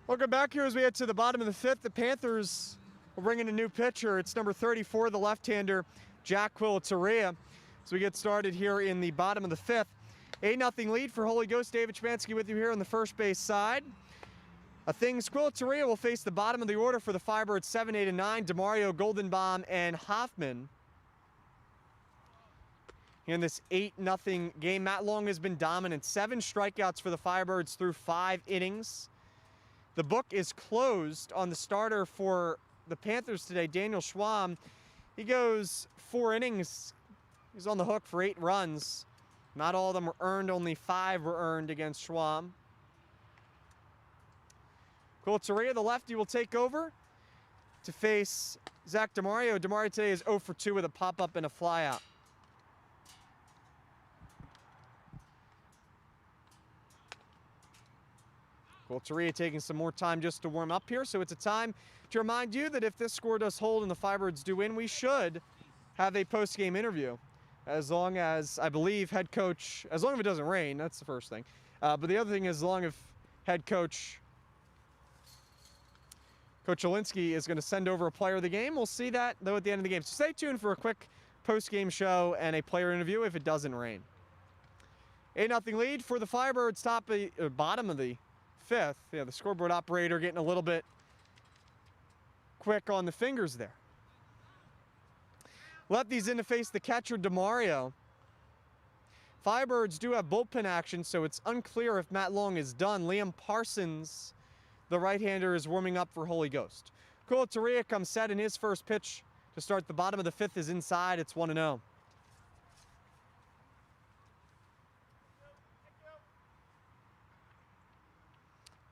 A: Welcome back here as we head to the bottom of the 5th. The Panthers will bring in a new pitcher. It's number 34, the left-hander, Jack Quakertown. So we get started here in the bottom of the 5th. 8-0 lead for Holy Ghost. David Chmansky with you here on the first base side. Quakertown will face the bottom of the order for the Firebirds, 7, 8, and 9. DeMario, Goldenbaum, and Hoffman. In this 8-0 game, Matt Long has been dominant. 7 strikeouts for the Firebirds through 5 innings. The book is closed on the starter for the Panthers today, Daniel Schwam. He goes 4 innings. He's on the hook for 8 runs. Not all of them were earned. Only 5 were earned against Schwam. Quakertown, the lefty, will take over to face Zach DeMario. DeMario today is 0 for 2 with a pop-up and a flyout. Quakertown taking some more time just to warm up here, so it's a time to remind you that if this score does hold and the Firebirds do win, we should have a post-game interview. As long as, I believe, head coach, as long as it doesn't rain, that's the first thing. But the other thing is, as long as head coach Olinsky is going to send over a player of the game. We'll see that, though, at the end of the game. So stay tuned for a quick post-game show and a player interview if it doesn't rain. 8-0 lead for the Firebirds, bottom of the 5th. Yeah, the scoreboard operator getting a little bit quick on the fingers there. Lefties in to face the catcher, DeMario. Firebirds do have bullpen action, so it's unclear if Matt Long is done. Liam Parsons, the right-hander, is warming up for Holy Ghost. Quakertown comes set, and his first pitch to start the bottom of the 5th is inside. It's 1-0.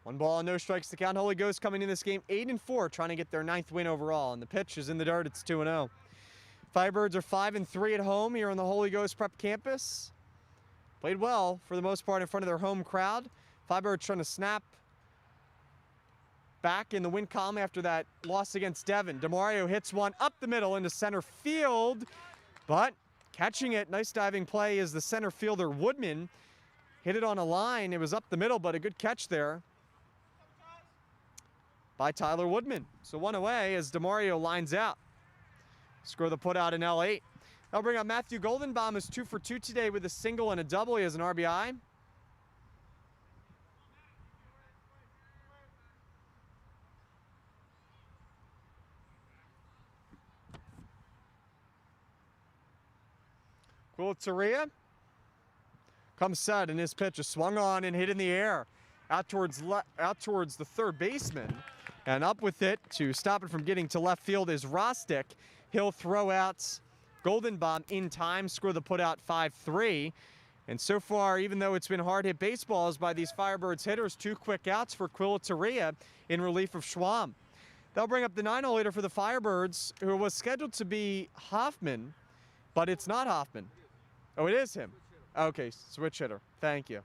A: One ball, no strikes to count. Holy Ghost coming in this game 8-4, trying to get their 9th win overall. And the pitch is in the dirt. It's 2-0. Firebirds are 5-3 at home here on the HolyGhostPrep campus. Played well for the most part in front of their home crowd. Firebirds trying to snap back in the win column after that loss against Devon. DeMario hits one up the middle into center field, but catching it, nice diving play, is the center fielder Woodman. Hit it on a line. It was up the middle, but a good catch there by Tyler Woodman. So 1 away as DeMario lines out. Score the putout in L8. I'll bring up Matthew Goldenbaum, who's 2 for 2 today with a single and a double. He has an RBI. Quakertown comes set, and his pitch is swung on and hit in the air out towards the third baseman. And up with it to stop it from getting to left field is Rostick. He'll throw out Goldenbaum in time, score the putout 5-3. And so far, even though it's been hard-hit baseballs by these Firebirds hitters, 2 quick outs for Quakertown in relief of Schwam. They'll bring up the 9-0 hitter for the Firebirds, who was scheduled to be Hoffman, but it's not Hoffman. Oh, it is him. Okay, switch hitter. Thank you.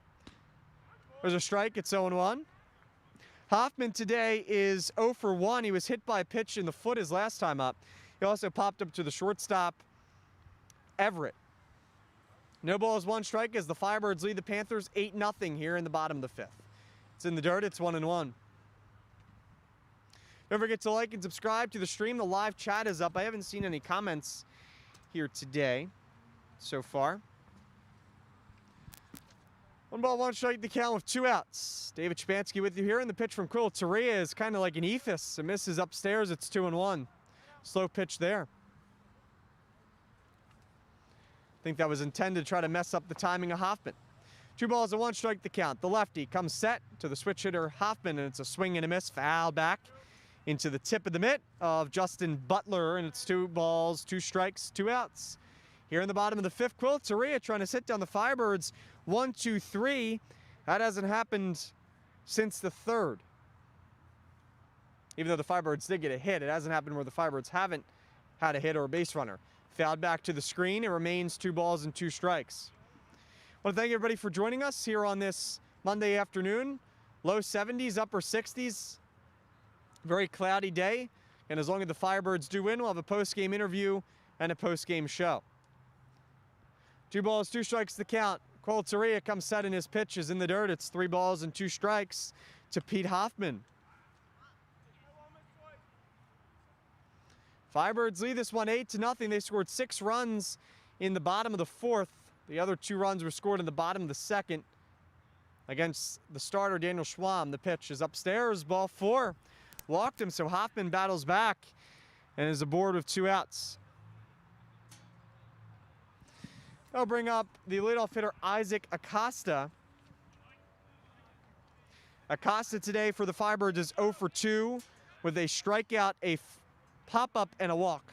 A: There's a strike. It's 0-1. Hoffman today is 0 for 1. He was hit by a pitch in the foot his last time up. He also popped up to the shortstop, Everett. No balls, 1 strike as the Firebirds lead the Panthers 8-0 here in the bottom of the 5th. It's in the dirt. It's 1-1. Don't forget to like and subscribe to the stream. The live chat is up. I haven't seen any comments here today so far. 1 ball, 1 strike, the count with 2 outs. David Shapansky with you here, and the pitch from Quakertown is kind of like an ephus. It misses upstairs. It's 2-1. Slow pitch there. I think that was intended to try to mess up the timing of Hoffman. 2 balls and 1 strike, the count. The lefty comes set to the switch hitter Hoffman, and it's a swing and a miss. Foul back into the tip of the mitt of Justin Butler, and it's 2 balls, 2 strikes, 2 outs. Here in the bottom of the 5th, Quakertown trying to sit down the Firebirds. 1, 2, 3. That hasn't happened since the 3rd. Even though the Firebirds did get a hit, it hasn't happened where the Firebirds haven't had a hit or a base runner. Fouled back to the screen. It remains 2 balls and 2 strikes. I want to thank everybody for joining us here on this Monday afternoon. Low 70s, upper 60s. Very cloudy day. And as long as the Firebirds do win, we'll have a post-game interview and a post-game show. 2 balls, 2 strikes to count. Quakertown comes set, and his pitch is in the dirt. It's 3 balls and 2 strikes to Pete Hoffman. Firebirds lead this one 8-0. They scored 6 runs in the bottom of the 4th. The other 2 runs were scored in the bottom of the 2nd against the starter, Daniel Schwam. The pitch is upstairs, ball 4. Walked him, so Hoffman battles back and is aboard with 2 outs. I'll bring up the leadoff hitter, Isaac Acosta. Acosta today for the Firebirds is 0 for 2 with a strikeout, a pop-up, and a walk.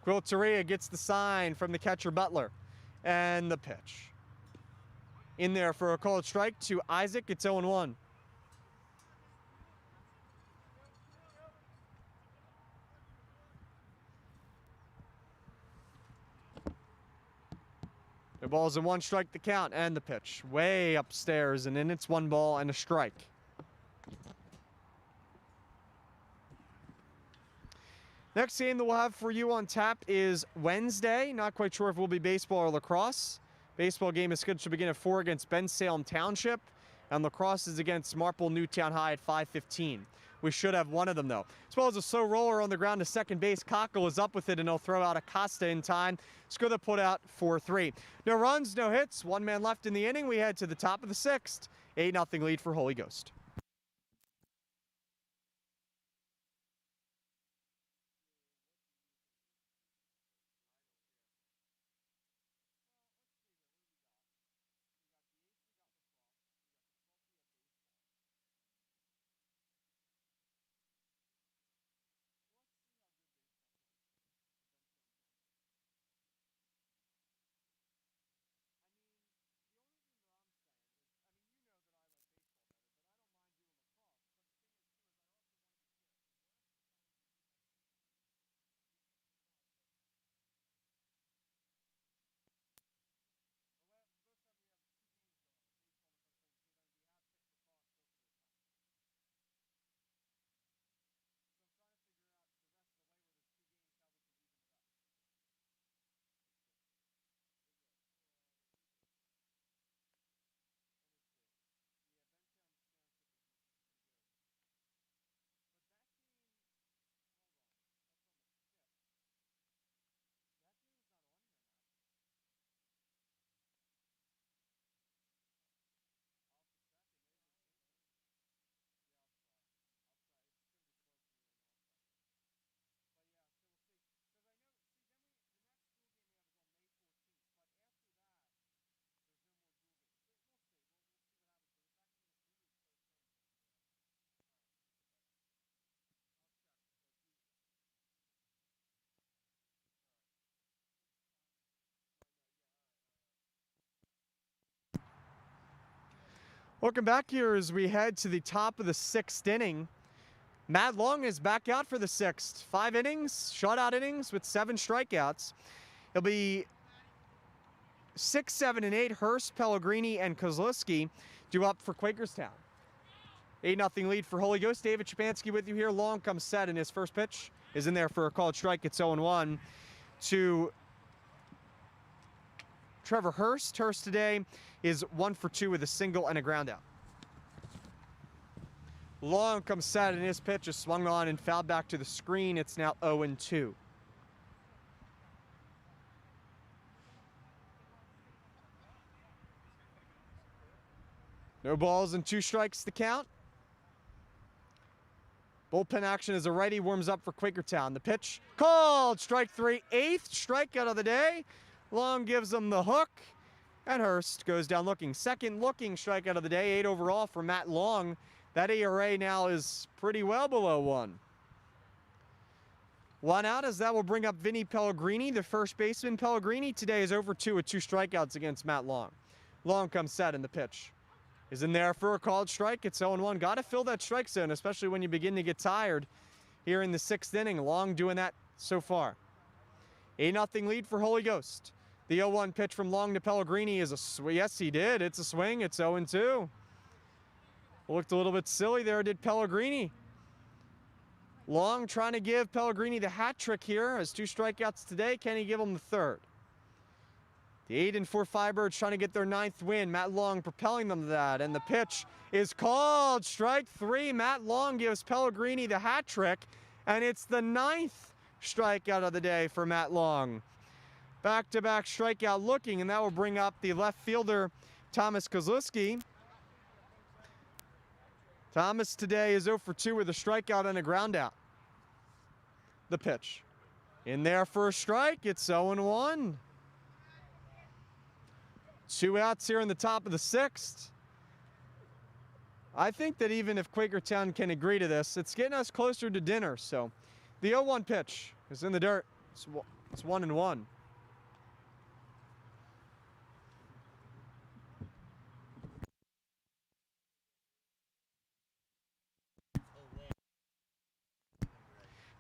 A: Quakertown gets the sign from the catcher Butler. And the pitch. In there for a called strike to Isaac. It's 0-1. The balls in 1 strike to count, and the pitch way upstairs, and then it's 1 ball and a strike. Next game that we'll have for you on tap is Wednesday. Not quite sure if it will be baseball or lacrosse. Baseball game is scheduled to begin at 4 against Ben Salem Township, and lacrosse is against Marple Newtown High at 5:15. We should have one of them, though. As well as a slow roller on the ground to second base. Cockle is up with it, and he'll throw out Acosta in time. Score the put out 4-3. No runs, no hits. 1 man left in the inning. We head to the top of the 6th. 8-0 lead for Holy Ghost. Welcome back here as we head to the top of the 6th inning. Matt Long is back out for the 6th. 5 innings, shutout innings with 7 strikeouts. It'll be 6, 7, and 8. Hurst, Pellegrini, and Kozlowski due up for Quakertown. 8-0 lead for Holy Ghost. David Shapansky with you here. Long comes set, and his first pitch is in there for a called strike. It's 0-1 to Trevor Hurst. Hurst today is 1 for 2 with a single and a ground out. Long comes set, and his pitch is swung on and fouled back to the screen. It's now 0-2. No balls and 2 strikes to count. Bullpen action as a righty warms up for Quakertown. The pitch called, strike 3, 8th strikeout of the day. Long gives him the hook, and Hurst goes down looking. Second looking strikeout of the day, 8 overall for Matt Long. That ERA now is pretty well below 1. 1 out as that will bring up Vinny Pellegrini, the first baseman. Pellegrini today is over 2 with 2 strikeouts against Matt Long. Long comes set, in the pitch is in there for a called strike. It's 0-1. Got to fill that strike zone, especially when you begin to get tired here in the 6th inning. Long doing that so far. 8-0 lead for Holy Ghost. The 0-1 pitch from Long to Pellegrini is a swing. Yes, he did. It's a swing. It's 0-2. Looked a little bit silly there, did Pellegrini. Long trying to give Pellegrini the hat trick here. Has 2 strikeouts today. Can he give him the 3rd? The 8-4 Firebirds trying to get their 9th win. Matt Long propelling them to that. And the pitch is called. Strike 3. Matt Long gives Pellegrini the hat trick. And it's the 9th strikeout of the day for Matt Long. Back-to-back strikeout looking. And that will bring up the left fielder, Thomas Kozlowski. Thomas today is 0 for 2 with a strikeout and a ground out. The pitch in there for a strike. It's 0-1. 2 outs here in the top of the 6th. I think that even if Quakertown can agree to this, it's getting us closer to dinner. So the 0-1 pitch is in the dirt. It's 1-1.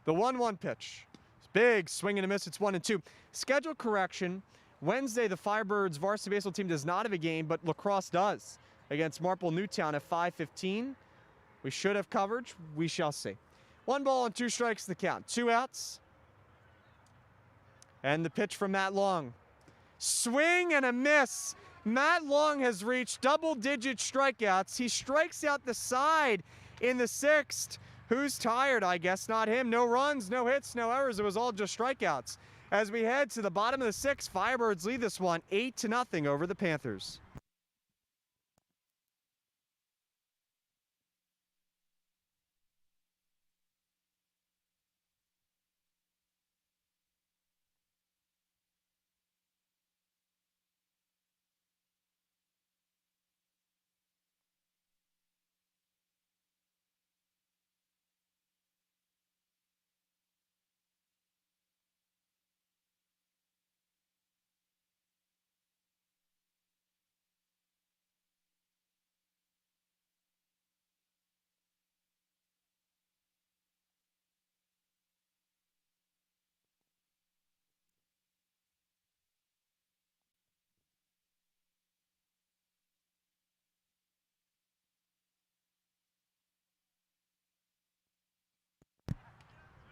A: The 1-1 pitch. It's big swing and a miss. It's 1-2. Schedule correction. Wednesday, the Firebirds varsity baseball team does not have a game, but lacrosse does against Marple Newtown at 5:15. We should have coverage. We shall see. 1 ball and 2 strikes to the count. 2 outs. And the pitch from Matt Long. Swing and a miss. Matt Long has reached double-digit strikeouts. He strikes out the side in the 6th. Who's tired? I guess not him. No runs, no hits, no errors. It was all just strikeouts. As we head to the bottom of the 6th, Firebirds lead this one 8-0 over the Panthers.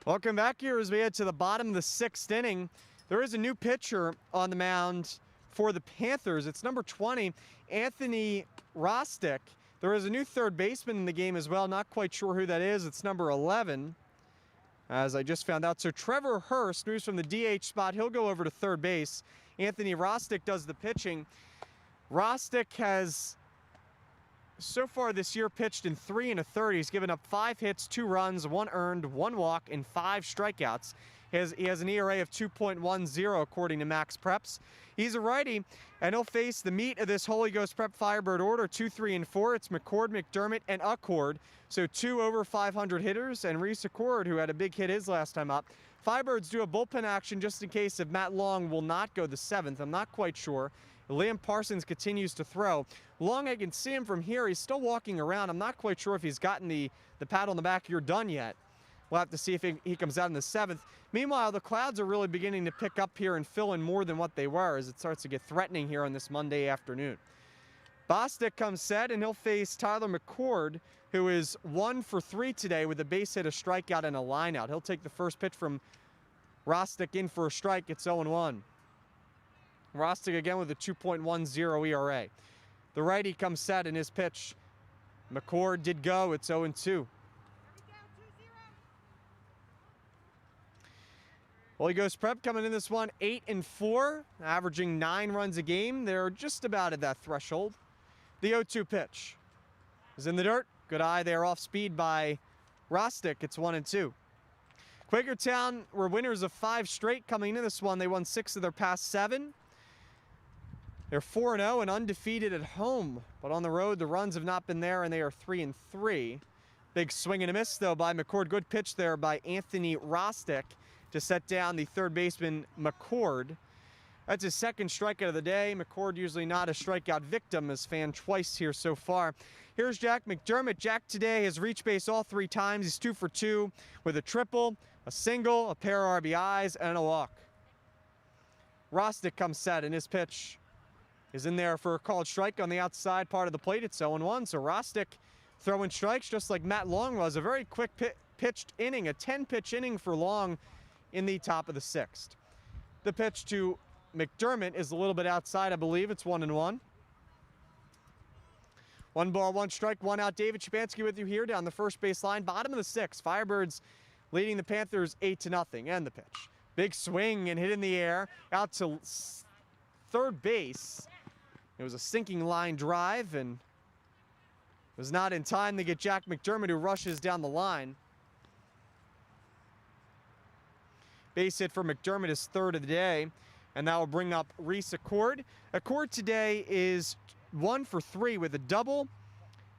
A: Welcome back here as we head to the bottom of the 6th inning. There is a new pitcher on the mound for the Panthers. It's number 20, Anthony Rostick. There is a new 3rd baseman in the game as well. Not quite sure who that is. It's number 11, as I just found out. So Trevor Hurst moves from the DH spot. He'll go over to 3rd base. Anthony Rostick does the pitching. Rostick has so far this year pitched in 3 1/3. He's given up 5 hits, 2 runs, 1 earned, 1 walk, and 5 strikeouts. He has an ERA of 2.10 according to Max Preps. He's a righty, and he'll face the meat of this Holy Ghost Prep Firebird order, 2, 3, and 4. It's McCord, McDermott, and Accord. So 2 over 500 hitters, and Reese Accord, who had a big hit his last time up. Firebirds do a bullpen action just in case if Matt Long will not go the 7th. I'm not quite sure. Liam Parsons continues to throw. Long, I can see him from here. He's still walking around. I'm not quite sure if he's gotten the pat on the back, "You're done" yet. We'll have to see if he comes out in the 7th. Meanwhile, the clouds are really beginning to pick up here and fill in more than what they were as it starts to get threatening here on this Monday afternoon. Bostic comes set, and he'll face Tyler McCord, who is 1 for 3 today with a base hit, a strikeout, and a lineout. He'll take the first pitch from Rostick in for a strike. It's 0-1. Rostic again with a 2.10 ERA. The righty comes set in his pitch. McCord did go. It's 0-2. HolyGhostPrep coming in this one 8-4, averaging 9 runs a game. They're just about at that threshold. The 0-2 pitch is in the dirt. Good eye there, off speed by Rostic. It's 1-2. Quakertown were winners of 5 straight coming into this one. They won 6 of their past 7. They're 4-0 and undefeated at home, but on the road the runs have not been there, and they are 3-3. Big swing and a miss though by McCord. Good pitch there by Anthony Rostic to set down the third baseman McCord. That's his second strikeout of the day. McCord usually not a strikeout victim, has fanned twice here so far. Here's Jack McDermott. Jack today has reached base all 3 times. He's 2 for 2 with a triple, a single, a pair of RBIs, and a walk. Rostic comes set, and his pitch is in there for a called strike on the outside part of the plate. It's 0-1, so Rostic throwing strikes just like Matt Long was. A very quick pitched inning, a 10-pitch inning for Long in the top of the 6th. The pitch to McDermott is a little bit outside, I believe. It's 1-1. 1 ball, 1 strike, 1 out. David Shapansky with you here down the first base line. Bottom of the 6th. Firebirds leading the Panthers 8-0. And the pitch. Big swing and hit in the air out to third base. It was a sinking line drive and was not in time to get Jack McDermott, who rushes down the line. Base hit for McDermott is 3rd of the day, and that will bring up Reese Accord. Accord today is 1 for 3 with a double,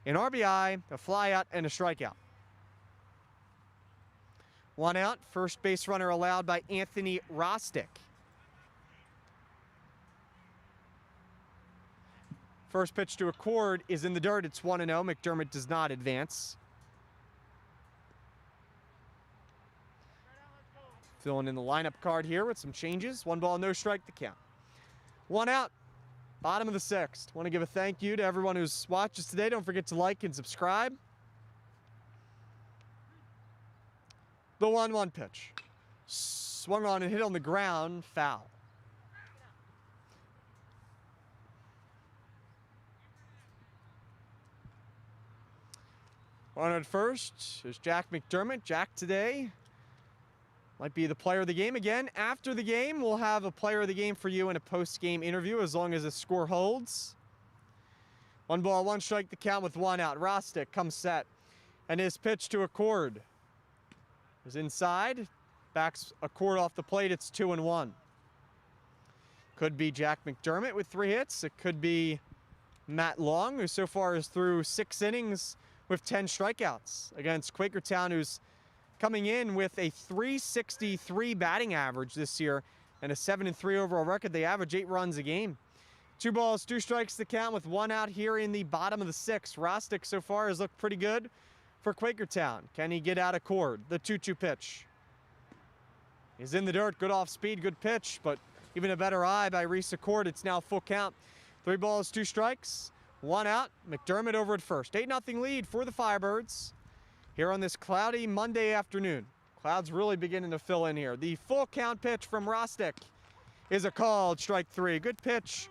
A: an RBI, a flyout, and a strikeout. 1 out, first base runner allowed by Anthony Rostic. First pitch to Accord is in the dirt. It's 1-0. McDermott does not advance. Filling in the lineup card here with some changes. 1 ball, no strike to count. 1 out, bottom of the 6th. Want to give a thank you to everyone who's watched us today. Don't forget to like and subscribe. The 1-1 pitch. Swung on and hit on the ground, foul. On at first is Jack McDermott. Jack today might be the player of the game again. After the game, we'll have a player of the game for you in a post-game interview as long as the score holds. 1 ball, 1 strike to count with 1 out. Rostic comes set. And his pitch to Accord is inside. Backs Accord off the plate. It's 2-1. Could be Jack McDermott with 3 hits. It could be Matt Long, who so far is through 6 innings with 10 strikeouts against Quakertown, who's coming in with a .363 batting average this year and a 7-3 overall record. They average 8 runs a game. 2 balls, 2 strikes to count with 1 out here in the bottom of the 6th. Rostic so far has looked pretty good for Quakertown. Can he get out of Accord? The 2-2 pitch is in the dirt. Good off speed, good pitch, but even a better eye by Reese Accord. It's now full count. 3 balls, 2 strikes, 1 out. McDermott over at first. 8-0 lead for the Firebirds here on this cloudy Monday afternoon. Clouds really beginning to fill in here. The full count pitch from Rostic is a called strike 3. Good pitch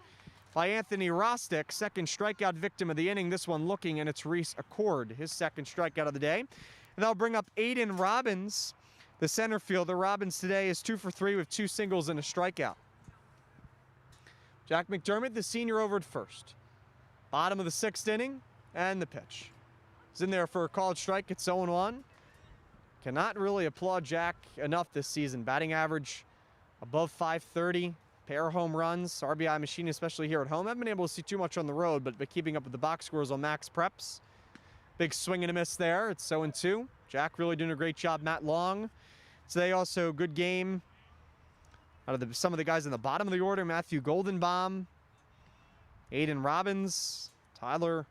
A: by Anthony Rostic, second strikeout victim of the inning. This one looking, and it's Reese Accord, his second strikeout of the day. And that'll bring up Aiden Robbins, the center fielder. Robbins today is 2 for 3 with 2 singles and a strikeout. Jack McDermott, the senior, over at first. Bottom of the 6th inning, and the pitch is in there for a called strike. It's 0-1. Cannot really applaud Jack enough this season. Batting average above .530. Pair of home runs. RBI machine, especially here at home. Haven't been able to see too much on the road, but keeping up with the box scores on Max Preps. Big swing and a miss there. It's 0-2. Jack really doing a great job. Matt Long today also good game out of some of the guys in the bottom of the order. Matthew Goldenbaum, Aiden Robbins, Tyler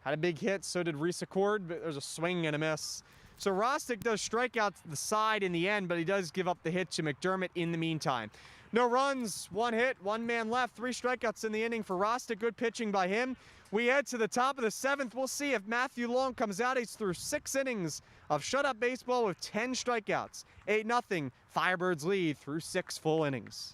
A: had a big hit, so did Reese Accord, but there's a swing and a miss. So Rostic does strike out to the side in the end, but he does give up the hit to McDermott in the meantime. No runs, 1 hit, 1 man left, 3 strikeouts in the inning for Rostic. Good pitching by him. We head to the top of the 7th. We'll see if Matthew Long comes out. He's through 6 innings of shut-up baseball with 10 strikeouts. 8-0, Firebirds lead through 6 full innings.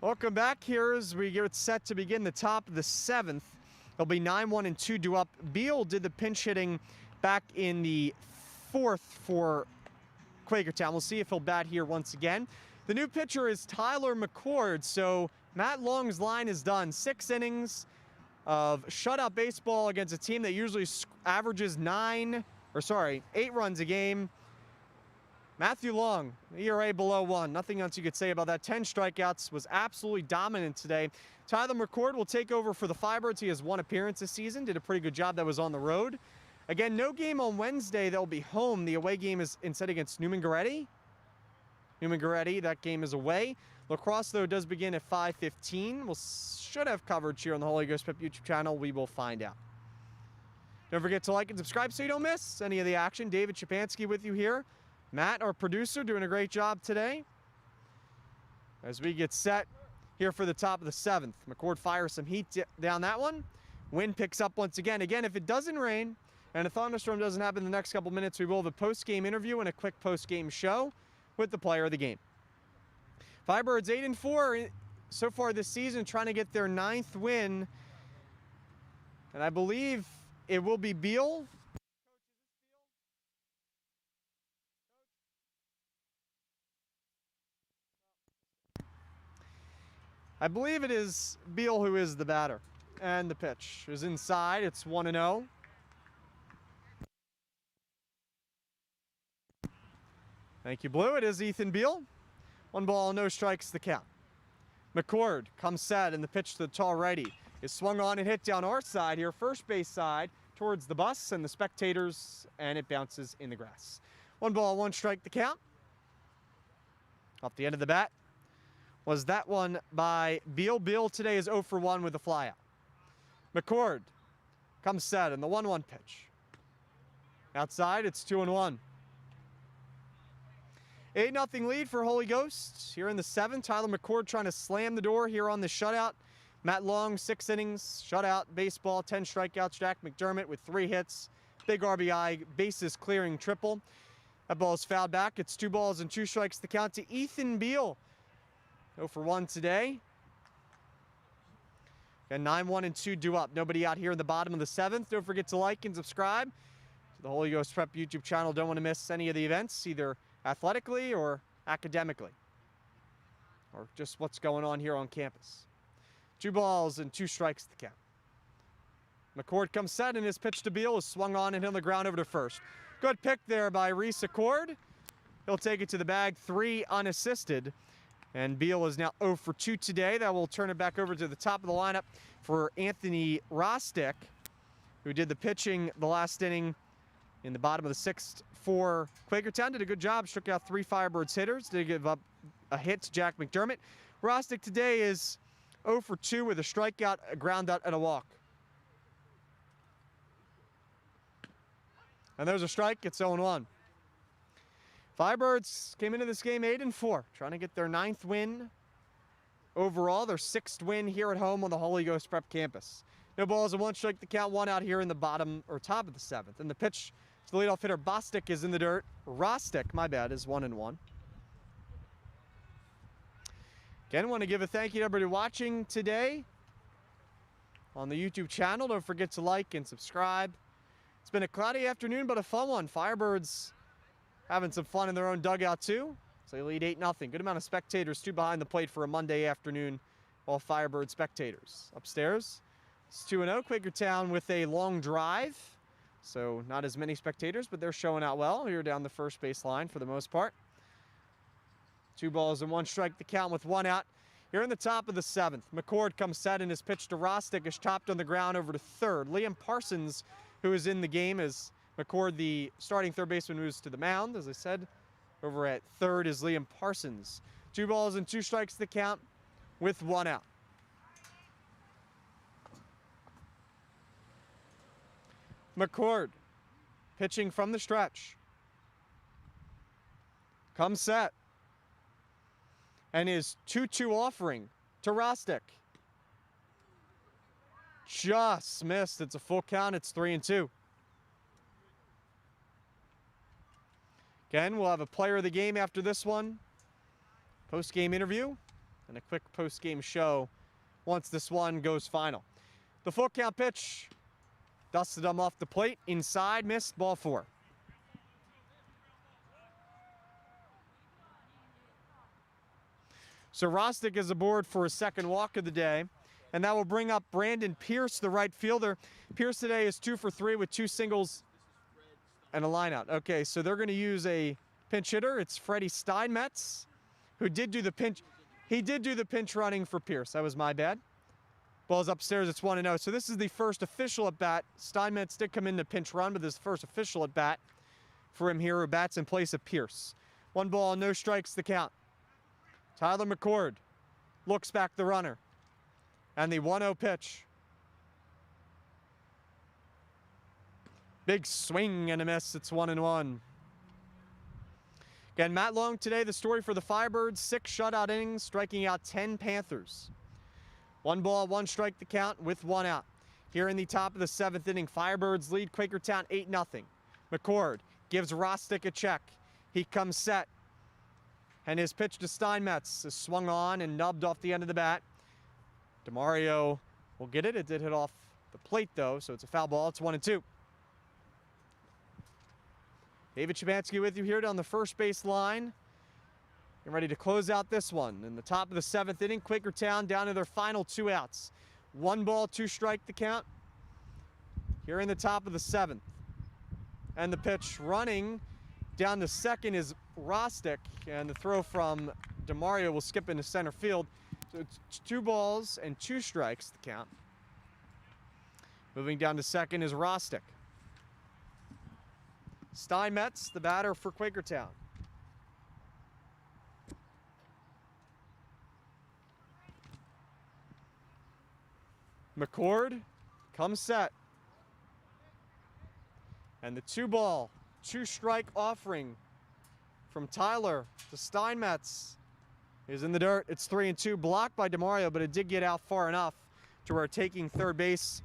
A: Welcome back here as we get set to begin the top of the 7th. It'll be 9-1 and 2 due up. Beal did the pinch hitting back in the 4th for Quakertown. We'll see if he'll bat here once again. The new pitcher is Tyler McCord. So Matt Long's line is done. 6 innings of shutout baseball against a team that usually averages 8 runs a game. Matthew Long, ERA below 1. Nothing else you could say about that. 10 strikeouts, was absolutely dominant today. Tyler McCord will take over for the Firebirds. He has 1 appearance this season. Did a pretty good job. That was on the road. Again, no game on Wednesday. They'll be home. The away game is instead against Newman Goretti. That game is away. Lacrosse, though, does begin at 5:15. We should have coverage here on the Holy Ghost Prep YouTube channel. We will find out. Don't forget to like and subscribe so you don't miss any of the action. David Shapansky with you here. Matt, our producer, doing a great job today. As we get set here for the top of the 7th. McCord fires some heat down that one. Wind picks up once again. Again, if it doesn't rain and a thunderstorm doesn't happen in the next couple minutes, we will have a post-game interview and a quick post-game show with the player of the game. Firebirds 8-4 so far this season, trying to get their 9th win. And I believe it will be Beal. I believe it is Beal who is the batter. And the pitch is inside. It's 1-0. Thank you, Blue. It is Ethan Beal. 1 ball, no strikes, the count. McCord comes set, and the pitch to the tall righty is swung on and hit down our side here, first base side, towards the bus and the spectators, and it bounces in the grass. 1 ball, 1 strike, the count. Off the end of the bat was that one by Beal. Beal today is 0 for 1 with a flyout. McCord comes set, and the 1-1 pitch. Outside, it's 2-1. 8-0 lead for Holy Ghost here in the 7th. Tyler McCord trying to slam the door here on the shutout. Matt Long, 6 innings, shutout, baseball, 10 strikeouts. Jack McDermott with 3 hits, big RBI, bases clearing triple. That ball is fouled back. It's 2 balls and 2 strikes to count to Ethan Beal. 0 for 1 today. And 9-1 and 2 due up. Nobody out here in the bottom of the 7th. Don't forget to like and subscribe to the Holy Ghost Prep YouTube channel. Don't want to miss any of the events, either athletically or academically, or just what's going on here on campus. 2 balls and 2 strikes to count. McCord comes set, and his pitch to Beal is swung on and on the ground over to first. Good pick there by Reese Accord. He'll take it to the bag, 3 unassisted. And Beal is now 0 for 2 today. That will turn it back over to the top of the lineup for Anthony Rostick, who did the pitching the last inning in the bottom of the 6th for Quakertown. Did a good job, struck out 3 Firebirds hitters. Did give up a hit to Jack McDermott. Rostick today is 0 for 2 with a strikeout, a ground out, and a walk. And there's a strike. It's 0-1. Firebirds came into this game 8-4, trying to get their 9th win overall, their 6th win here at home on the Holy Ghost Prep campus. No balls and 1 strike to count, 1 out here in the bottom or top of the 7th. And the pitch to the leadoff hitter, Bostic, is in the dirt. Rostick, my bad, is 1-1. Again, want to give a thank you to everybody watching today on the YouTube channel. Don't forget to like and subscribe. It's been a cloudy afternoon, but a fun one. Firebirds having some fun in their own dugout, too. So they lead 8-0. Good amount of spectators, too, behind the plate for a Monday afternoon. All Firebird spectators. Upstairs, it's 2-0. Quakertown with a long drive. So not as many spectators, but they're showing out well here down the first base line for the most part. 2 balls and 1 strike to count with 1 out. Here in the top of the 7th, McCord comes set, and his pitch to Rostick is chopped on the ground over to third. Liam Parsons, who is in the game, as McCord, the starting third baseman, moves to the mound. As I said, over at third is Liam Parsons. 2 balls and 2 strikes to count with 1 out. McCord pitching from the stretch. Comes set. And his 2-2 offering to Rostick. Just missed. It's a full count. It's 3-2. Again, we'll have a player of the game after this one. Post-game interview and a quick post-game show once this one goes final. The full count pitch dusted him off the plate, inside, missed, ball 4. So Rostick is aboard for a second walk of the day, and that will bring up Brandon Pierce, the right fielder. Pierce today is 2 for 3 with 2 singles and a lineout. Okay, so they're going to use a pinch hitter. It's Freddie Steinmetz, who did do the pinch. He did do the pinch running for Pierce. That was my bad. Ball's upstairs. It's 1-0. So this is the first official at bat. Steinmetz did come in to pinch run, but this is the first official at bat for him here, who bats in place of Pierce. 1 ball, no strikes, the count. Tyler McCord looks back the runner. And the 1-0 pitch. Big swing and a miss. It's 1-1. Again, Matt Long today, the story for the Firebirds. 6 shutout innings, striking out 10 Panthers. 1 ball, 1 strike the count with 1 out. Here in the top of the 7th inning, Firebirds lead Quakertown 8-0. McCord gives Rostick a check. He comes set. And his pitch to Steinmetz is swung on and nubbed off the end of the bat. DeMario will get it. It did hit off the plate, though, so it's a foul ball. It's 1-2. David Shabansky with you here down the first base line. Getting ready to close out this one. In the top of the 7th inning, Quakertown down to their final 2 outs. 1 ball, 2 strike the count. Here in the top of the 7th. And the pitch running down to second is Rostick, and the throw from DeMario will skip into center field. So it's 2 balls and 2 strikes to count. Moving down to second is Rostick. Steinmetz, the batter for Quakertown. McCord comes set. And the 2 ball, 2 strike offering from Tyler to Steinmetz is in the dirt. It's 3-2, blocked by DeMario, but it did get out far enough to where taking third base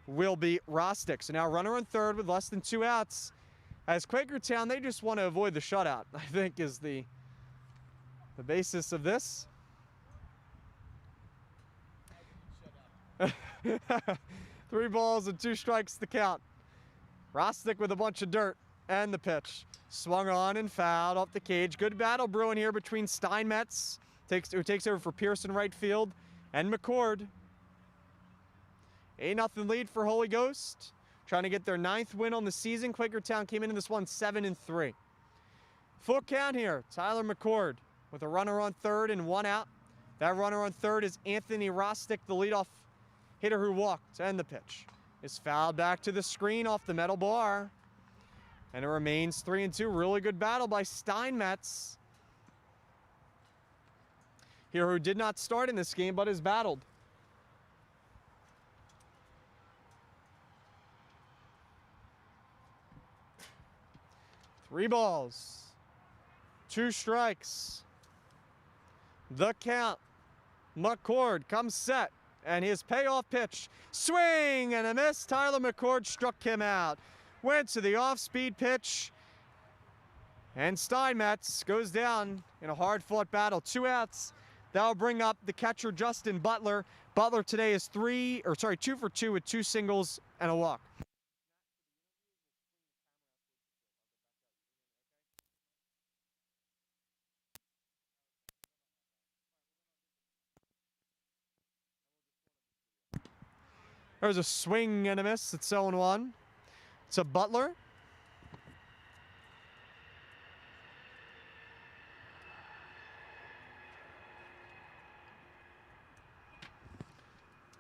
A: will be Rostick. So now runner on third with less than 2 outs. As Quakertown, they just want to avoid the shutout, I think, is the basis of this. 3 balls and 2 strikes to count. Rostick with a bunch of dirt, and the pitch. Swung on and fouled off the cage. Good battle brewing here between Steinmetz, who takes over for Pearson right field, and McCord. 8-0 lead for Holy Ghost. Trying to get their 9th win on the season. Quakertown came into this one 7-3. Full count here. Tyler McCord with a runner on third and 1 out. That runner on third is Anthony Rostick, the leadoff hitter who walked. And the pitch is fouled back to the screen off the metal bar. And it remains 3-2. Really good battle by Steinmetz here, who did not start in this game but has battled. Three balls, 2 strikes. The count. McCord comes set, and his payoff pitch. Swing and a miss. Tyler McCord struck him out. Went to the off-speed pitch, and Steinmetz goes down in a hard-fought battle. 2 outs. That'll bring up the catcher, Justin Butler. Butler today is 2 for 2 with 2 singles and a walk. There's a swing and a miss. It's 0-1. It's a Butler.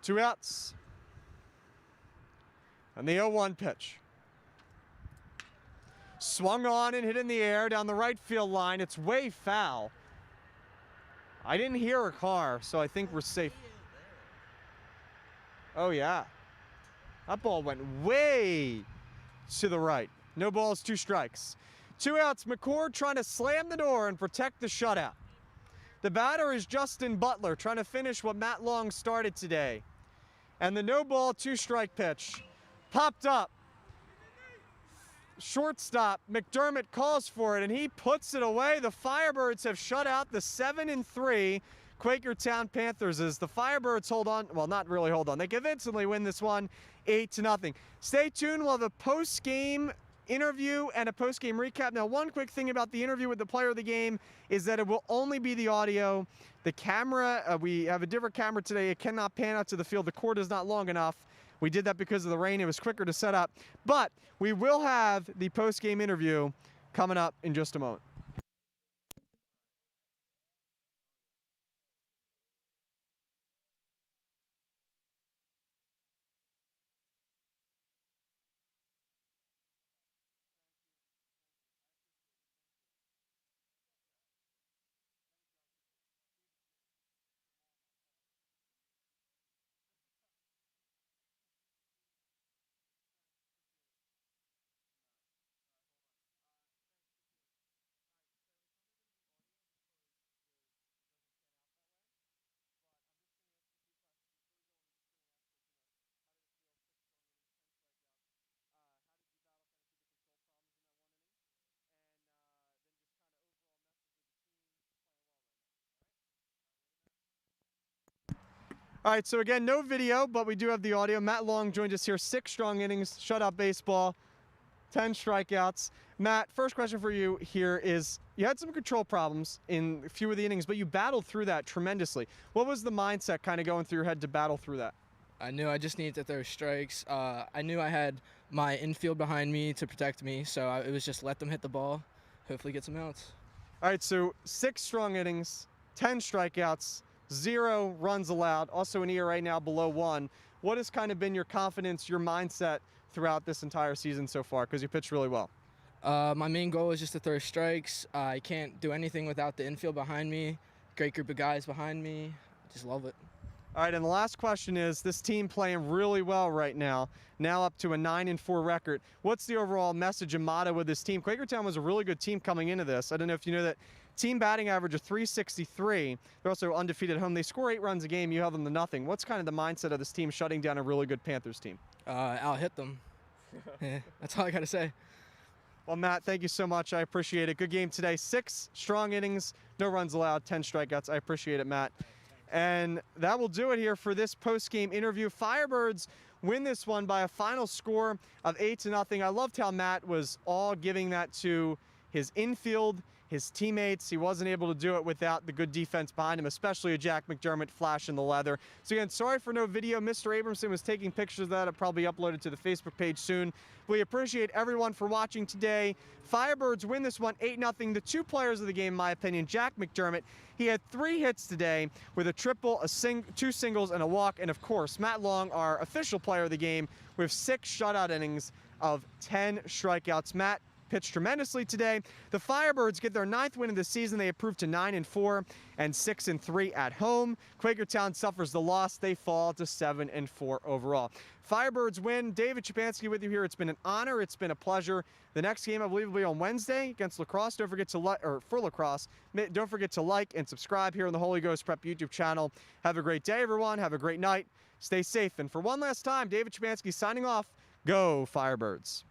A: Two outs. And the 0-1 pitch. Swung on and hit in the air down the right field line. It's way foul. I didn't hear a car, so I think we're safe. Oh, yeah. That ball went way to the right. No balls, 2 strikes. 2 outs. McCord trying to slam the door and protect the shutout. The batter is Justin Butler, trying to finish what Matt Long started today. And the no ball, 2 strike pitch popped up. Shortstop McDermott calls for it, and he puts it away. The Firebirds have shut out the 7-3 Quakertown Panthers as the Firebirds hold on. Well, not really hold on. They convincingly win this one 8-0. Stay tuned. We'll have a post-game interview and a post-game recap. Now, one quick thing about the interview with the player of the game is that it will only be the audio. The camera, we have a different camera today. It cannot pan out to the field. The cord is not long enough. We did that because of the rain. It was quicker to set up. But we will have the post-game interview coming up in just a moment. All right, so again, no video, but we do have the audio. Matt Long joined us here. 6 strong innings, shutout baseball, 10 strikeouts. Matt, first question for you here is, you had some control problems in a few of the innings, but you battled through that tremendously. What was the mindset kind of going through your head to battle through that?
B: I knew I just needed to throw strikes. I knew I had my infield behind me to protect me, so it was just let them hit the ball, hopefully get some outs.
A: All right, so 6 strong innings, 10 strikeouts, 0 runs allowed, also an ERA now below 1. What has kind of been your confidence, your mindset throughout this entire season so far? Because you pitched really well.
B: My main goal is just to throw strikes. I can't do anything without the infield behind me. Great group of guys behind me. Just love it.
A: All right, and the last question is, this team playing really well right now up to a 9-4 record. What's the overall message and motto with this team? Quakertown was a really good team coming into this. I don't know if you know that team batting average of 363. They're also undefeated at home. They score 8 runs a game. You held them to nothing. What's kind of the mindset of this team shutting down a really good Panthers team?
B: I'll hit them. Yeah, that's all I got to say.
A: Well, Matt, thank you so much. I appreciate it. Good game today. 6 strong innings, no runs allowed, 10 strikeouts. I appreciate it, Matt. And that will do it here for this post-game interview. Firebirds win this one by a final score of 8-0. I loved how Matt was all giving that to his infield, his teammates. He wasn't able to do it without the good defense behind him, especially a Jack McDermott flash in the leather. So again, sorry for no video. Mr. Abramson was taking pictures of that. I'll probably upload it to the Facebook page soon. We appreciate everyone for watching today. Firebirds win this one 8-0. The 2 players of the game, in my opinion, Jack McDermott, he had 3 hits today with a triple, 2 singles, and a walk. And of course, Matt Long, our official player of the game, with 6 shutout innings of 10 strikeouts. Matt pitched tremendously today. The Firebirds get their 9th win of the season. They improved to 9-4 and 6-3 at home. Quakertown suffers the loss. They fall to 7-4 overall. Firebirds win. David Szczepanski with you here. It's been an honor. It's been a pleasure. The next game, I believe, will be on Wednesday against lacrosse. Don't forget to for lacrosse. Don't forget to like and subscribe here on the Holy Ghost Prep YouTube channel. Have a great day, everyone. Have a great night. Stay safe. And for one last time, David Szczepanski signing off. Go Firebirds.